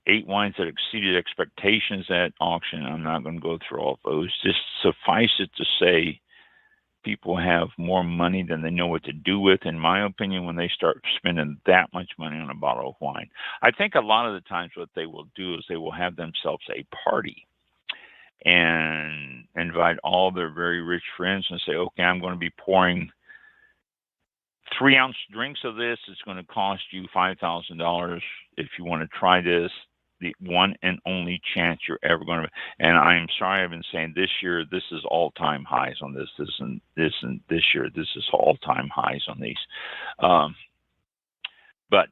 8 wines that exceeded expectations at auction. I'm not going to go through all of those. Just suffice it to say, people have more money than they know what to do with, in my opinion, when they start spending that much money on a bottle of wine. I think a lot of the times what they will do is they will have themselves a party and invite all their very rich friends and say, okay, I'm going to be pouring 3-ounce drinks of this. It's going to cost you $5,000 if you want to try this. The one and only chance you're ever going to. And I'm sorry, I've been saying this year, this is all-time highs on this. This year, this is all-time highs on these. But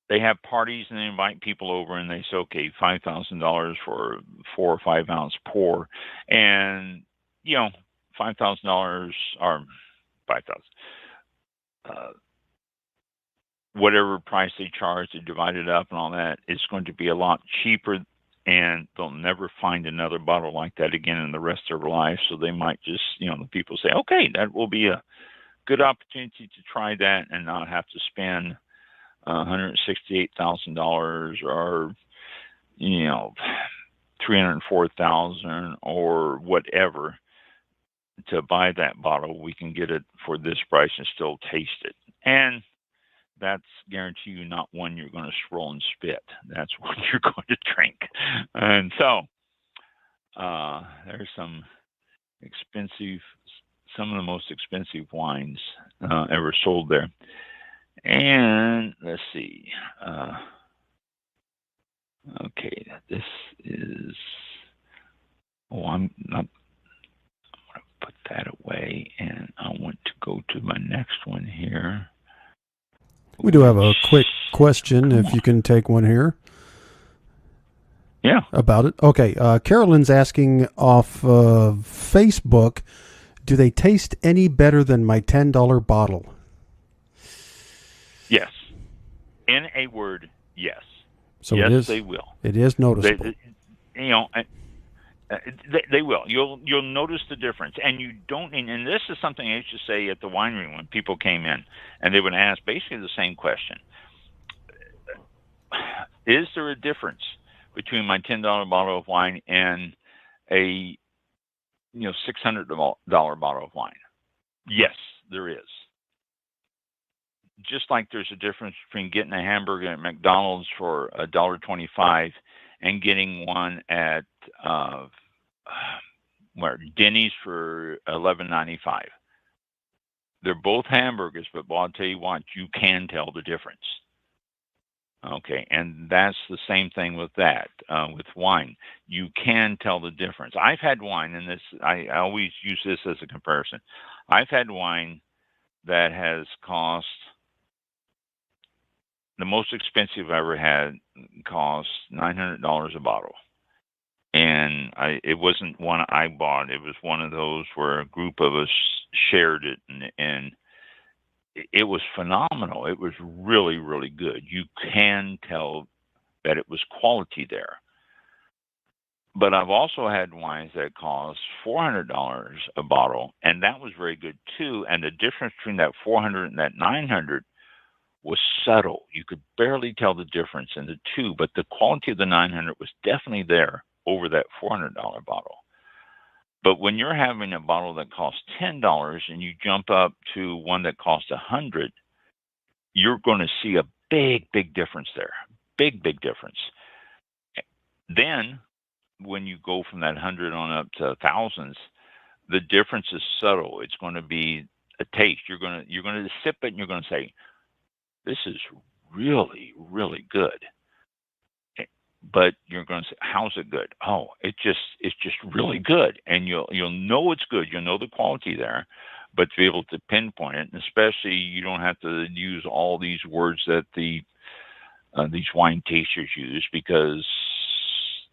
they have parties and they invite people over and they say, okay, $5,000 for 4 or 5 ounce pour. And, you know, $5,000 or $5,000. Whatever price they charge, they divide it up and all that, it's going to be a lot cheaper, and they'll never find another bottle like that again in the rest of their life. So they might just, you know, the people say, okay, that will be a good opportunity to try that and not have to spend $168,000 or, you know, $304,000 or whatever to buy that bottle. We can get it for this price and still taste it. And that's guarantee you not one you're going to swirl and spit. That's one you're going to drink. And so there's some of the most expensive wines ever sold there. And let's see. Okay, this is. I'm going to put that away, and I want to go to my next one here. We do have a quick question, if you can take one here. Yeah. About it. Okay. Carolyn's asking off of Facebook, do they taste any better than my $10 bottle? Yes. In a word, yes. So yes, they will. It is noticeable. They will. You'll notice the difference, and you don't. And this is something I used to say at the winery when people came in, and they would ask basically the same question: is there a difference between my $10 bottle of wine and a $600 bottle of wine? Yes, there is. Just like there's a difference between getting a hamburger at McDonald's for $1.25 and getting one at Denny's for $11.95. They're both hamburgers, but I'll tell you what, you can tell the difference. Okay, and that's the same thing with that, with wine. You can tell the difference. I've had wine, and I always use this as a comparison. I've had wine that has cost, the most expensive I ever had cost $900 a bottle. And it wasn't one I bought. It was one of those where a group of us shared it, and it was phenomenal. It was really, really good. You can tell that it was quality there. But I've also had wines that cost $400 a bottle, and that was very good too. And the difference between that $400 and that $900 was subtle. You could barely tell the difference in the two, but the quality of the $900 was definitely there over that $400 bottle. But when you're having a bottle that costs $10 and you jump up to one that costs $100, you're going to see a big difference there. Big difference. Then when you go from that 100 on up to thousands, the difference is subtle. It's going to be a taste. You're going to sip it and you're going to say, this is really good. But you're going to say, how's it good? Oh, it's just really good. And you'll know it's good. You'll know the quality there, but to be able to pinpoint it, and especially you don't have to use all these words that these wine tasters use, because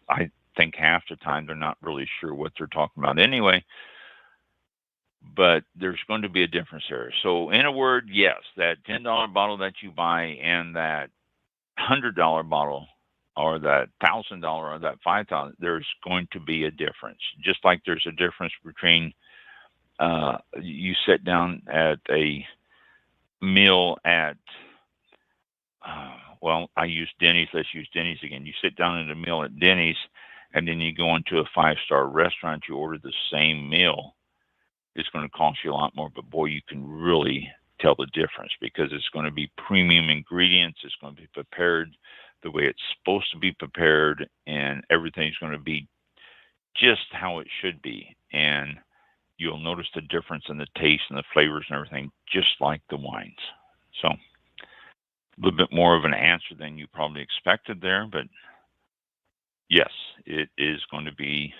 I think half the time they're not really sure what they're talking about anyway. But there's going to be a difference there. So in a word, yes, that $10 bottle that you buy and that $100 bottle, or that $1,000 or that $5,000, there's going to be a difference. Just like there's a difference between you sit down at a meal at well, I use Denny's. Let's use Denny's again. You sit down at a meal at Denny's, and then you go into a 5-star restaurant. You order the same meal. It's going to cost you a lot more, but boy, you can really tell the difference, because it's going to be premium ingredients. It's going to be prepared the way it's supposed to be prepared, and everything's going to be just how it should be. And you'll notice the difference in the taste and the flavors and everything, just like the wines. So a little bit more of an answer than you probably expected there, but yes, it is going to be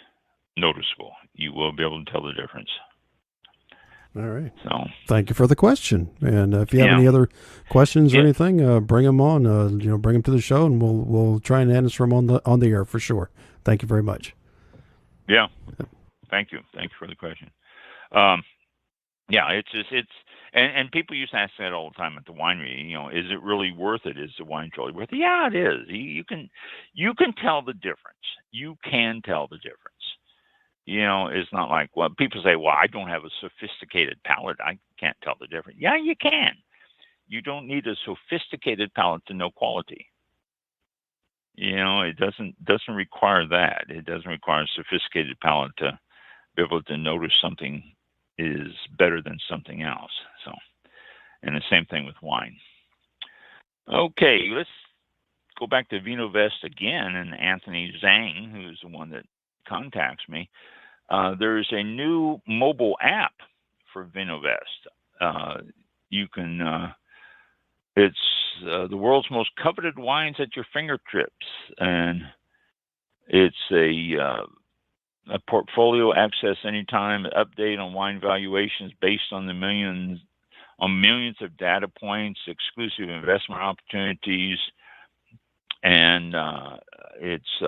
noticeable. You will be able to tell the difference. All right. So thank you for the question. And if you have any other questions or anything, bring them on. Bring them to the show, and we'll try and answer them on the air for sure. Thank you very much. Yeah. Thank you. Thank you for the question. And people used to ask that all the time at the winery. Is it really worth it? Is the wine truly worth it? Yeah, it is. You can tell the difference. You can tell the difference. It's not like, well, people say, well, I don't have a sophisticated palate, I can't tell the difference. Yeah, you can. You don't need a sophisticated palate to know quality. It doesn't require that. It doesn't require a sophisticated palate to be able to notice something is better than something else. So, and the same thing with wine. Okay, let's go back to VinoVest again, and Anthony Zhang, who's the one that contacts me. There's a new mobile app for VinoVest. You can it's the world's most coveted wines at your fingertips, and it's a portfolio access anytime, update on wine valuations based on millions of data points, exclusive investment opportunities, and it's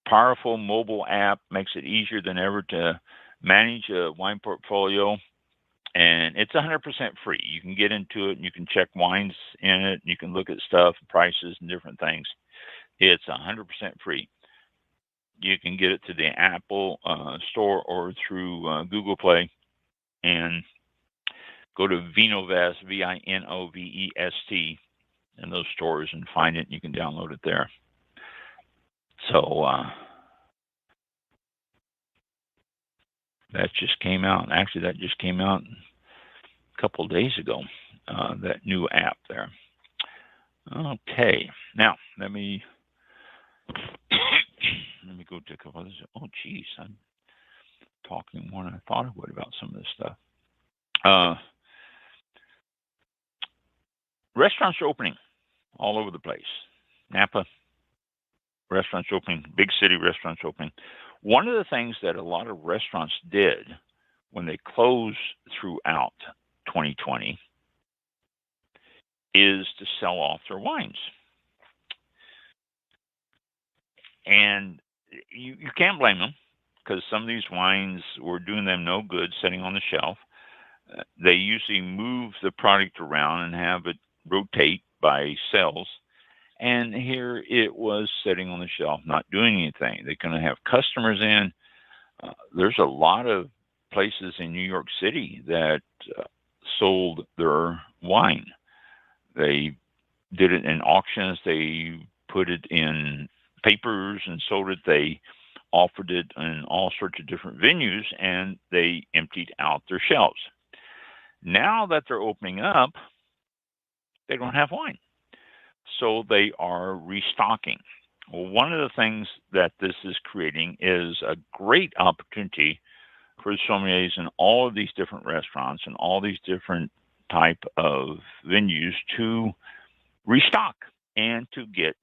powerful mobile app, makes it easier than ever to manage a wine portfolio, and it's 100% free. You can get into it and you can check wines in it, and you can look at stuff, prices, and different things. It's 100% free. You can get it to the Apple store or through Google Play, and go to VinoVest, VINOVEST, in those stores and find it, and you can download it there. So that just came out. Actually, that just came out a couple of days ago, that new app there. Okay. Now, let me go to a couple of this. Oh, geez. I'm talking more than I thought I would about some of this stuff. Restaurants are opening all over the place. Napa, restaurants opening, big city restaurants opening. One of the things that a lot of restaurants did when they closed throughout 2020 is to sell off their wines. And you can't blame them, because some of these wines were doing them no good sitting on the shelf. They usually move the product around and have it rotate by sales. And here it was sitting on the shelf, not doing anything. They're going to have customers in. There's a lot of places in New York City that sold their wine. They did it in auctions. They put it in papers and sold it. They offered it in all sorts of different venues, and they emptied out their shelves. Now that they're opening up, they don't have wine. So they are restocking. Well, one of the things that this is creating is a great opportunity for sommeliers in all of these different restaurants and all these different type of venues to restock and to get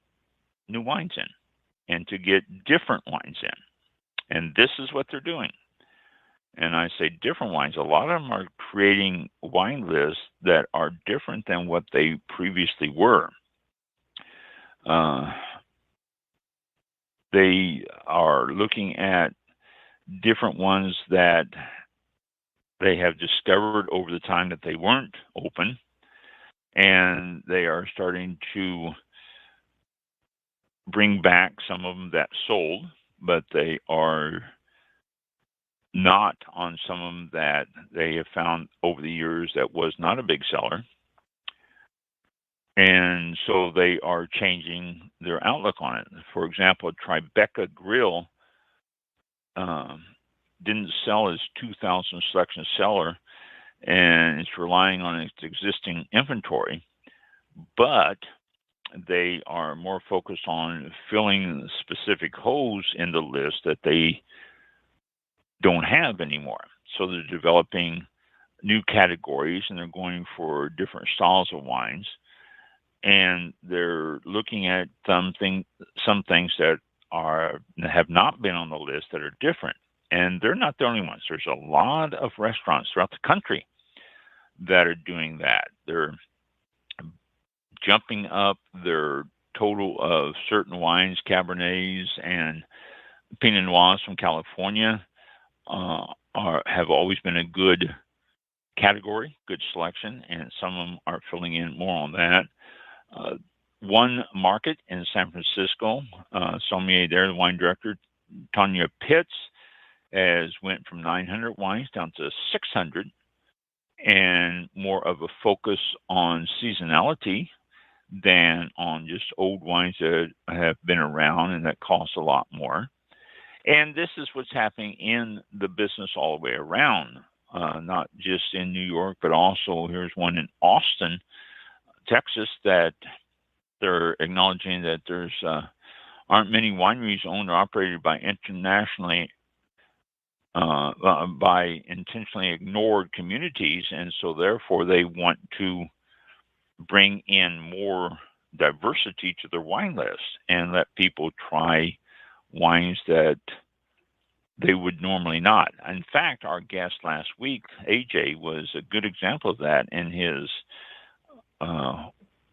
new wines in and to get different wines in. And this is what they're doing. And I say different wines. A lot of them are creating wine lists that are different than what they previously were. They are looking at different ones that they have discovered over the time that they weren't open, and they are starting to bring back some of them that sold, but they are not on some of them that they have found over the years that was not a big seller. And so they are changing their outlook on it. For example, Tribeca Grill didn't sell its 2000 selection cellar, and it's relying on its existing inventory, but they are more focused on filling the specific holes in the list that they don't have anymore. So they're developing new categories, and they're going for different styles of wines, and they're looking at some things that have not been on the list that are different. And they're not the only ones. There's a lot of restaurants throughout the country that are doing that. They're jumping up their total of certain wines, Cabernets and Pinot Noirs from California have always been a good category, good selection, and some of them are filling in more on that. One market in San Francisco, sommelier there, the wine director, Tanya Pitts, has went from 900 wines down to 600, and more of a focus on seasonality than on just old wines that have been around and that cost a lot more. And this is what's happening in the business all the way around, not just in New York, but also here's one in Austin, Texas, that they're acknowledging that there's aren't many wineries owned or operated by intentionally ignored communities, and so therefore they want to bring in more diversity to their wine list and let people try wines that they would normally not. In fact, our guest last week, AJ, was a good example of that in his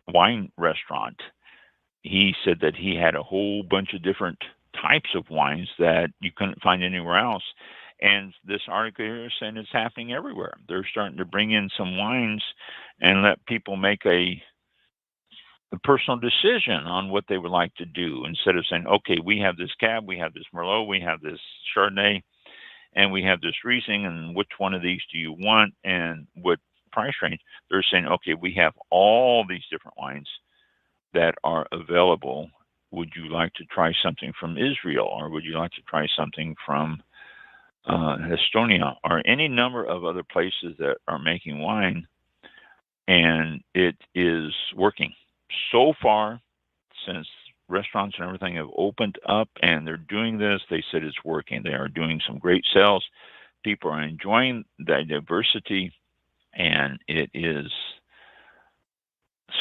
wine restaurant. He said that he had a whole bunch of different types of wines that you couldn't find anywhere else. And this article here is saying it's happening everywhere. They're starting to bring in some wines and let people make a personal decision on what they would like to do, instead of saying, okay, we have this Cab, we have this Merlot, we have this Chardonnay, and we have this Riesling, and which one of these do you want and what price range? They're saying, okay, we have all these different wines that are available. Would you like to try something from Israel, or would you like to try something from Estonia, or any number of other places that are making wine? And it is working. So far, since restaurants and everything have opened up and they're doing this, they said it's working. They are doing some great sales. People are enjoying the diversity, and it is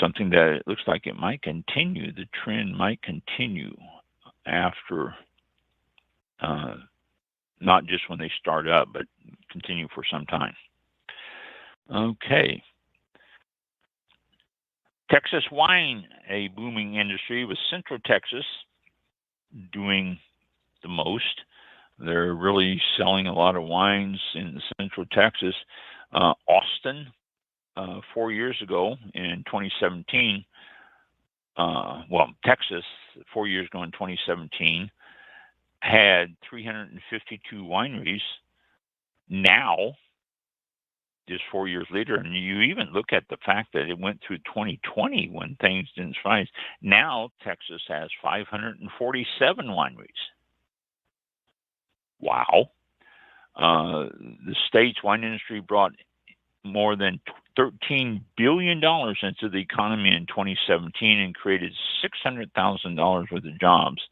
something that it looks like it might continue. The trend might continue after, not just when they start up, but continue for some time. Okay. Texas wine, a booming industry, with Central Texas doing the most. They're really selling a lot of wines in Central Texas. Austin, 4 years ago in 2017, Texas, 4 years ago in 2017, had 352 wineries. Now, just 4 years later, and you even look at the fact that it went through 2020 when things didn't rise. Now, Texas has 547 wineries. Wow. The state's wine industry brought more than $13 billion into the economy in 2017 and created $600,000 worth of jobs.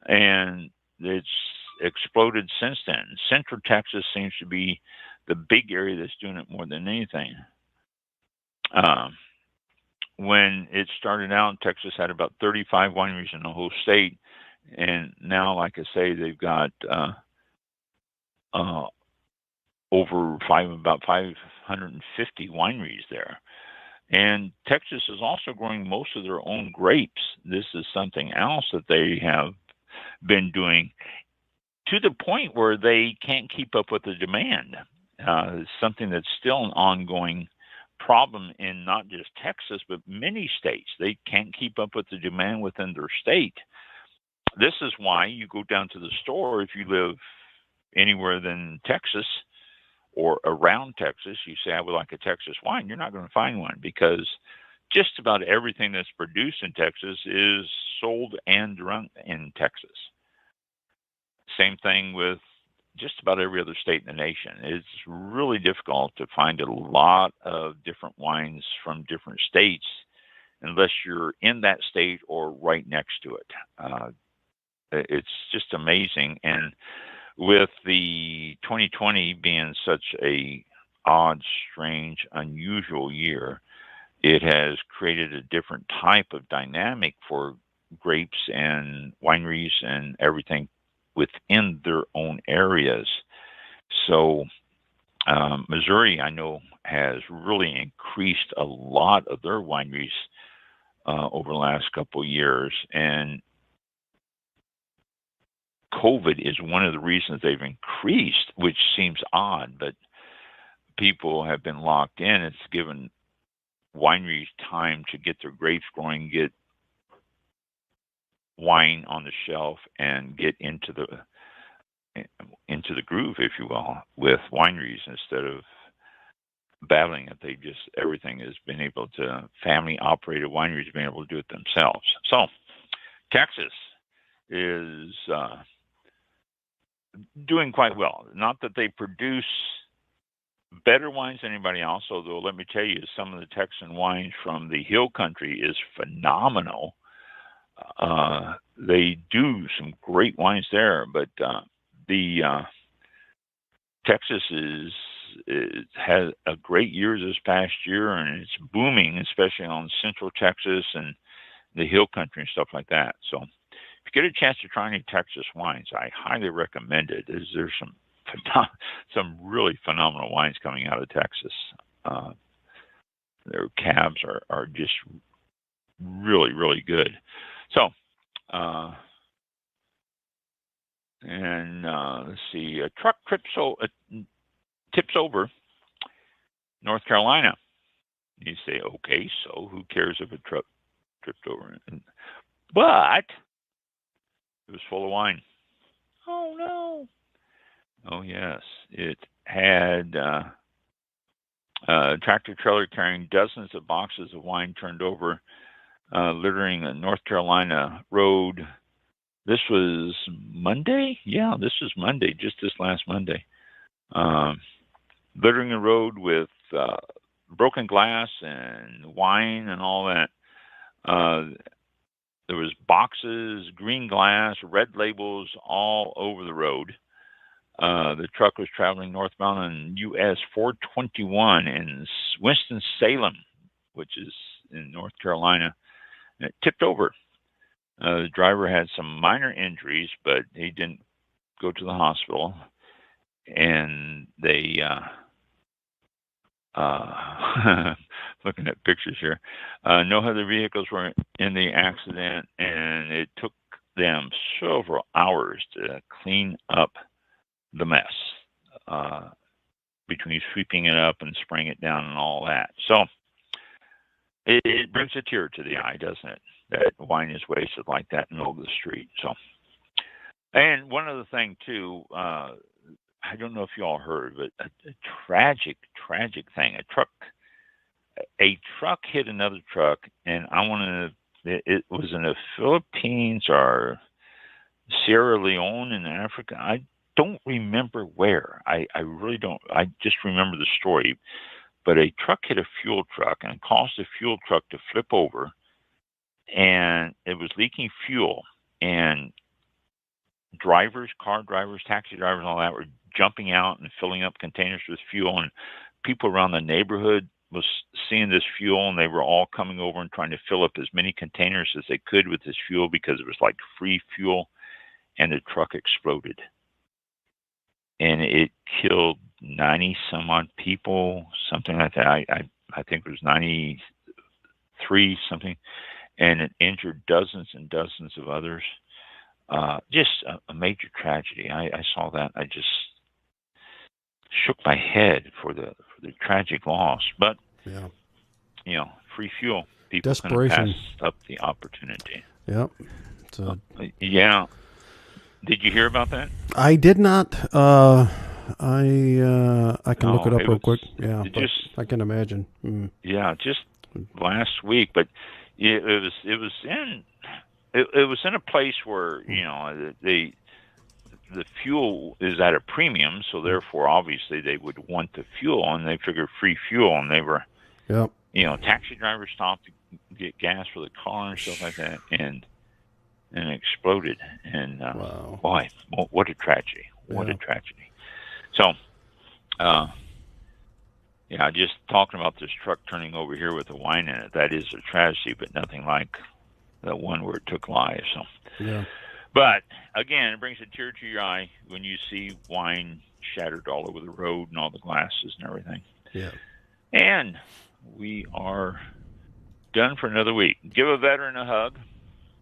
And it's exploded since then. Central Texas seems to be the big area that's doing it more than anything. When it started out, Texas had about 35 wineries in the whole state. And now, like I say, they've got about 550 wineries there. And Texas is also growing most of their own grapes. This is something else that they have been doing to the point where they can't keep up with the demand. It's something that's still an ongoing problem in not just Texas, but many states. They can't keep up with the demand within their state. This is why you go down to the store if you live anywhere than Texas or around Texas. You say, I would like a Texas wine. You're not going to find one because just about everything that's produced in Texas is sold and drunk in Texas. Same thing with just about every other state in the nation. It's really difficult to find a lot of different wines from different states unless you're in that state or right next to it. It's just amazing. And with the 2020 being such a odd, strange, unusual year, it has created a different type of dynamic for grapes and wineries and everything within their own areas. So Missouri, I know, has really increased a lot of their wineries over the last couple of years. And COVID is one of the reasons they've increased, which seems odd, but people have been locked in. It's given wineries time to get their grapes growing, get wine on the shelf, and get into the groove, if you will, with wineries instead of battling it. Everything has been able to, family operated wineries have been able to do it themselves. So Texas is doing quite well. Not that they produce better wines than anybody else, although let me tell you, some of the Texan wines from the Hill Country is phenomenal. They do some great wines there, but Texas has a great year this past year, and it's booming, especially on Central Texas and the Hill Country and stuff like that. So if you get a chance to try any Texas wines, I highly recommend it. There's some really phenomenal wines coming out of Texas. Their cabs are just really, really good. So, let's see, a truck tips over North Carolina. You say, okay, so who cares if a truck tripped over? But it was full of wine. Oh, no. Oh, yes. It had a tractor trailer carrying dozens of boxes of wine turned over, littering a North Carolina road. This was Monday? Yeah, this was Monday, just this last Monday. Littering the road with broken glass and wine and all that. There was boxes, green glass, red labels all over the road. The truck was traveling northbound on US 421 in Winston-Salem, which is in North Carolina. And it tipped over. The driver had some minor injuries, but he didn't go to the hospital. And they, looking at pictures here, no other vehicles were in the accident, and it took them several hours to clean up the mess, between sweeping it up and spraying it down and all that. So it brings a tear to the eye, doesn't it? That wine is wasted like that in the middle of the street. So, and one other thing too, I don't know if you all heard, but a tragic thing. A truck hit another truck, and it was in the Philippines or Sierra Leone in Africa. I don't remember where. I really don't. I just remember the story. but a truck hit a fuel truck and caused the fuel truck to flip over, and it was leaking fuel. And drivers, car drivers, taxi drivers, and all that were jumping out and filling up containers with fuel. And people around the neighborhood was seeing this fuel, and they were all coming over and trying to fill up as many containers as they could with this fuel because it was like free fuel. And the truck exploded. And it killed 90 some odd people, something like that. I think it was 93 something, and it injured dozens and dozens of others. Just a major tragedy. I saw that. I just shook my head for the tragic loss. But free fuel. People Desperation. Pass up the opportunity. Yep. Yeah. Did you hear about that? I did not. I can look it up real quick. Yeah, I can imagine. Yeah, just last week, but it was in a place where the fuel is at a premium, so therefore obviously they would want the fuel, and they figured free fuel, and they were, taxi drivers stopped to get gas for the car and stuff like that, and exploded. And wow. Boy, what a tragedy! What a tragedy! So, just talking about this truck turning over here with the wine in it, that is a tragedy, but nothing like the one where it took lives. So, but again, it brings a tear to your eye when you see wine shattered all over the road and all the glasses and everything. Yeah. And we are done for another week. Give a veteran a hug.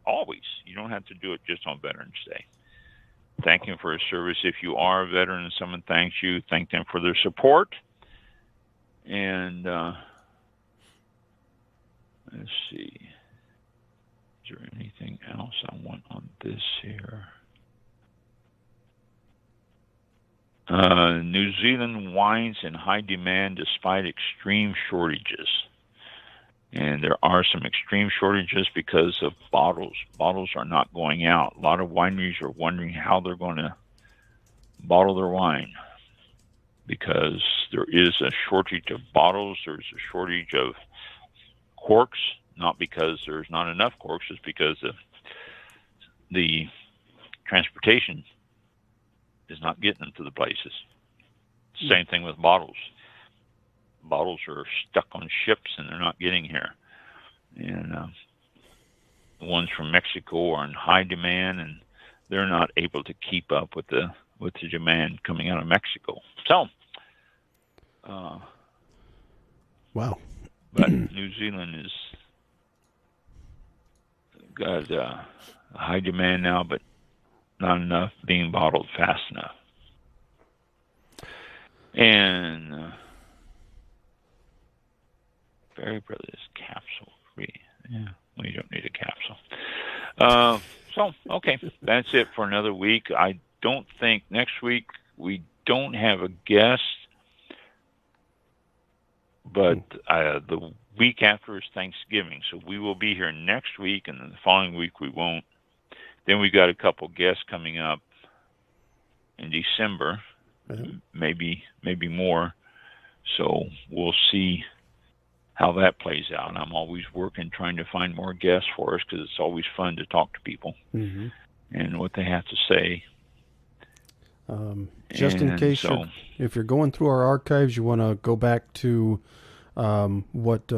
Always. You don't have to do it just on Veterans Day. Thank him for his service. If you are a veteran and someone thanks you, thank them for their support. And let's see. Is there anything else I want on this here? New Zealand wines in high demand despite extreme shortages. And there are some extreme shortages because of bottles. Bottles are not going out. A lot of wineries are wondering how they're going to bottle their wine because there is a shortage of bottles. There's a shortage of corks, not because there's not enough corks, it's because the transportation is not getting them to the places. Same thing with bottles. Bottles are stuck on ships and they're not getting here. And the ones from Mexico are in high demand, and they're not able to keep up with the demand coming out of Mexico. So, wow. But New Zealand is got a high demand now, but not enough being bottled fast enough. And Berry Brothers capsule free. Yeah, well, you don't need a capsule. So, okay, that's it for another week. I don't think next week we don't have a guest, but the week after is Thanksgiving, so we will be here next week, and then the following week we won't. Then we got a couple guests coming up in December, maybe more. So we'll see how that plays out. I'm always working, trying to find more guests for us because it's always fun to talk to people and what they have to say. Just in case, if you're going through our archives, you want to go back to what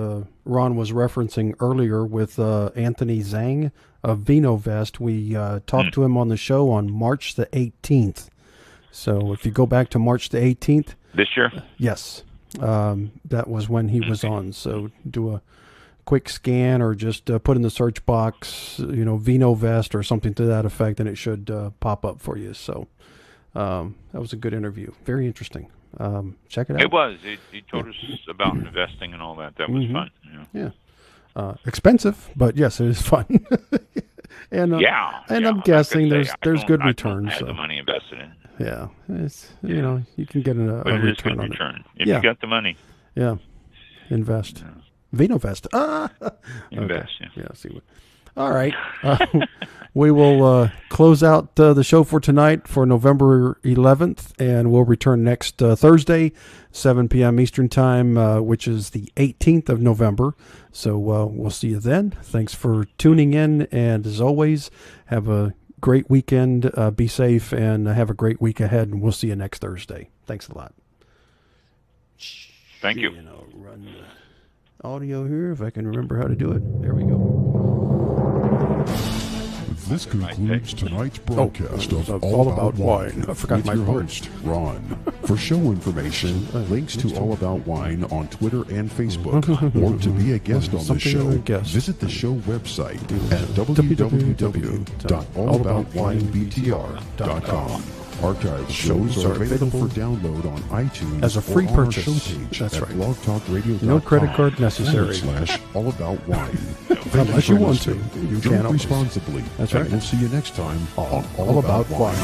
Ron was referencing earlier with Anthony Zhang of VinoVest. We talked to him on the show on March the 18th. So if you go back to March the 18th. This year? Yes. That was when he was on. So do a quick scan or just put in the search box, VinoVest or something to that effect, and it should pop up for you. So that was a good interview. Very interesting. Check it out. It was. He told us about investing and all that. That was fun. Yeah. Expensive, but yes, it is fun. and I'm guessing there's good returns. I don't have the money invested in. Yeah, it's you can get a return on it. If you got the money. Yeah, invest. VinoVest. Invest. Okay. Yeah. See what. All right. We will close out the show for tonight for November 11th, and we'll return next Thursday, 7 p.m. Eastern Time, which is the 18th of November. So we'll see you then. Thanks for tuning in, and as always, have a great weekend. Be safe, and have a great week ahead, and we'll see you next Thursday. Thanks a lot. Thank you. And I'll run the audio here if I can remember how to do it. There we go. This concludes tonight's broadcast of All About Wine. I forgot with my your part. host, Ron. For show information, links to All About Wine on Twitter and Facebook, or to be a guest on the show, visit the show website at www.allaboutwinebtr.com. Archived shows are available for download on iTunes as a free or on our purchase. show page That's at right. blogtalkradio.com. No credit card necessary. /allaboutwine. Unless you want to. You Drink can always. responsibly. That's and right. We'll see you next time on All About Wine.